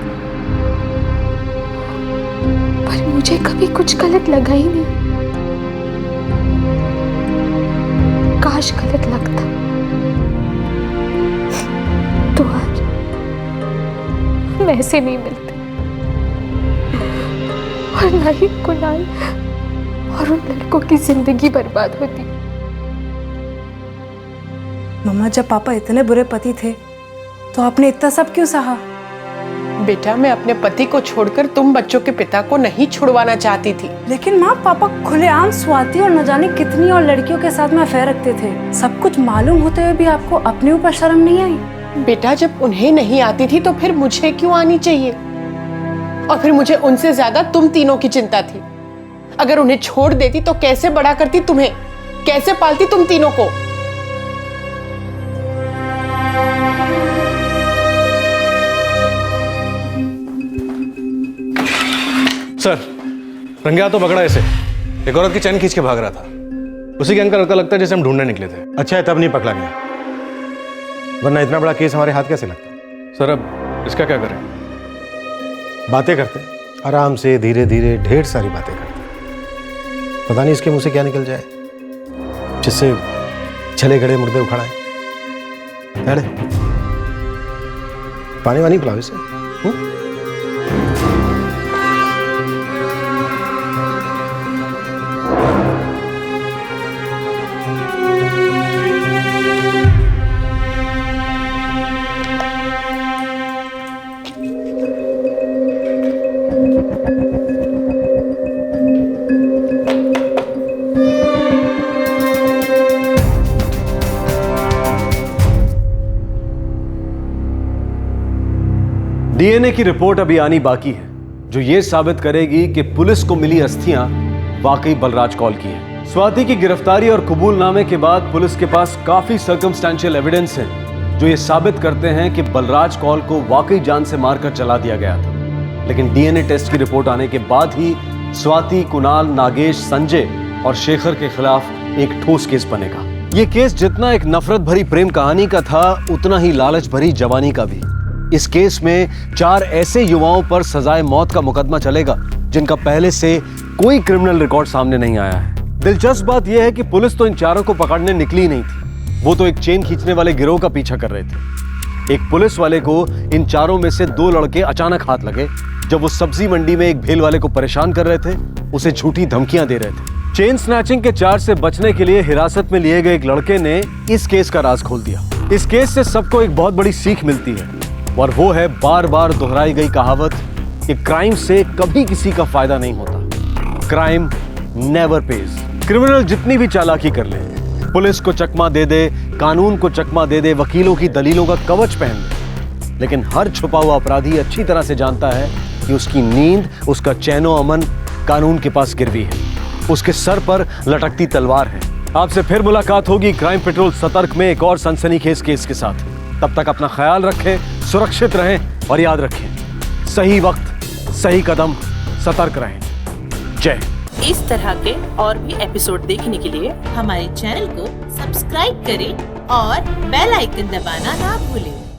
पर मुझे कभी कुछ गलत लगा ही नहीं। काश गलत लगता तो आज वैसे नहीं मिलते, और ना ही कुणाल और उन लड़कों की जिंदगी बर्बाद होती। मम्मा, जब पापा इतने बुरे पति थे तो आपने इतना सब क्यों सहा? बेटा, मैं अपने पति को छोड़कर तुम बच्चों के पिता को नहीं छुड़वाना चाहती थी। लेकिन माँ, पापा खुलेआम स्वाति और न जाने कितनी और लड़कियों के साथ में अफेयर रखते थे। सब कुछ मालूम होते हुए भी आपको अपने ऊपर शर्म नहीं आई? बेटा, जब उन्हें नहीं आती थी तो फिर मुझे क्यों आनी चाहिए? और फिर मुझे उनसे ज्यादा तुम तीनों की चिंता थी। अगर उन्हें छोड़ देती तो कैसे बड़ा करती तुम्हें, कैसे पालती तुम तीनों को? सर, रंगे तो पकड़ा ऐसे एक औरत की चैन खींच के भाग रहा था। उसी गैंग का लड़का लगता है जैसे हम ढूंढने निकले थे। अच्छा है तब नहीं पकड़ा गया, वरना इतना बड़ा केस हमारे हाथ कैसे लगता? सर, अब इसका क्या करें? बातें करते आराम से, धीरे धीरे, ढेर सारी बातें करते। पता नहीं इसके मुंह से क्या निकल जाए जिससे छले गड़े मुर्दे उखड़ाए। अरे पानी वानी पिलाओ इसे। डीएनए की रिपोर्ट अभी आनी बाकी है, जो ये साबित करेगी कि पुलिस को मिली अस्थियां वाकई बलराज कौल की है। स्वाति की गिरफ्तारी और कबूलनामे के बाद पुलिस के पास काफी सर्कमस्टेंशियल एविडेंस है जो ये साबित करते हैं कि बलराज कौल को वाकई जान से मारकर चला दिया गया था। लेकिन डीएनए टेस्ट की रिपोर्ट आने के बाद ही स्वाति, कुणाल, नागेश, संजय और शेखर के खिलाफ एक ठोस केस बनेगा। ये केस जितना एक नफरत भरी प्रेम कहानी का था, उतना ही लालच भरी जवानी का भी। इस केस में 4 ऐसे युवाओं पर सजाए मौत का मुकदमा चलेगा जिनका पहले से कोई क्रिमिनल रिकॉर्ड सामने नहीं आया है। दिलचस्प बात यह है कि पुलिस तो इन चारों को पकड़ने निकली नहीं थी, वो तो एक चेन खींचने वाले गिरोह का पीछा कर रहे थे। एक पुलिस वाले को इन चारों में से 2 लड़के अचानक हाथ लगे जब वो सब्जी मंडी में एक भेल वाले को परेशान कर रहे थे, उसे झूठी धमकियां दे रहे थे। चेन स्नैचिंग के चार्ज से बचने के लिए हिरासत में लिए गए एक लड़के ने इस केस का राज खोल दिया। इस केस से सबको एक बहुत बड़ी सीख मिलती है, और वो है बार बार दोहराई गई कहावत कि क्राइम से कभी किसी का फायदा नहीं होता। Crime never page. क्रिमिनल जितनी भी चालाकी कर ले, पुलिस को चकमा दे दे, कानून को चकमा दे दे, वकीलों की दलीलों का कवच पहन ले, लेकिन हर छुपा हुआ अपराधी अच्छी तरह से जानता है कि उसकी नींद, उसका चैनो अमन कानून के पास गिरवी है, उसके सर पर लटकती तलवार है। आपसे फिर मुलाकात होगी क्राइम पेट्रोल सतर्क में एक और सनसनीखेज केस के साथ। तब तक अपना ख्याल रखें, सुरक्षित रहें और याद रखें, सही वक्त, सही कदम, सतर्क रहें। जय। इस तरह के और भी एपिसोड देखने के लिए हमारे चैनल को सब्सक्राइब करें और बेल आइकन दबाना ना भूलें।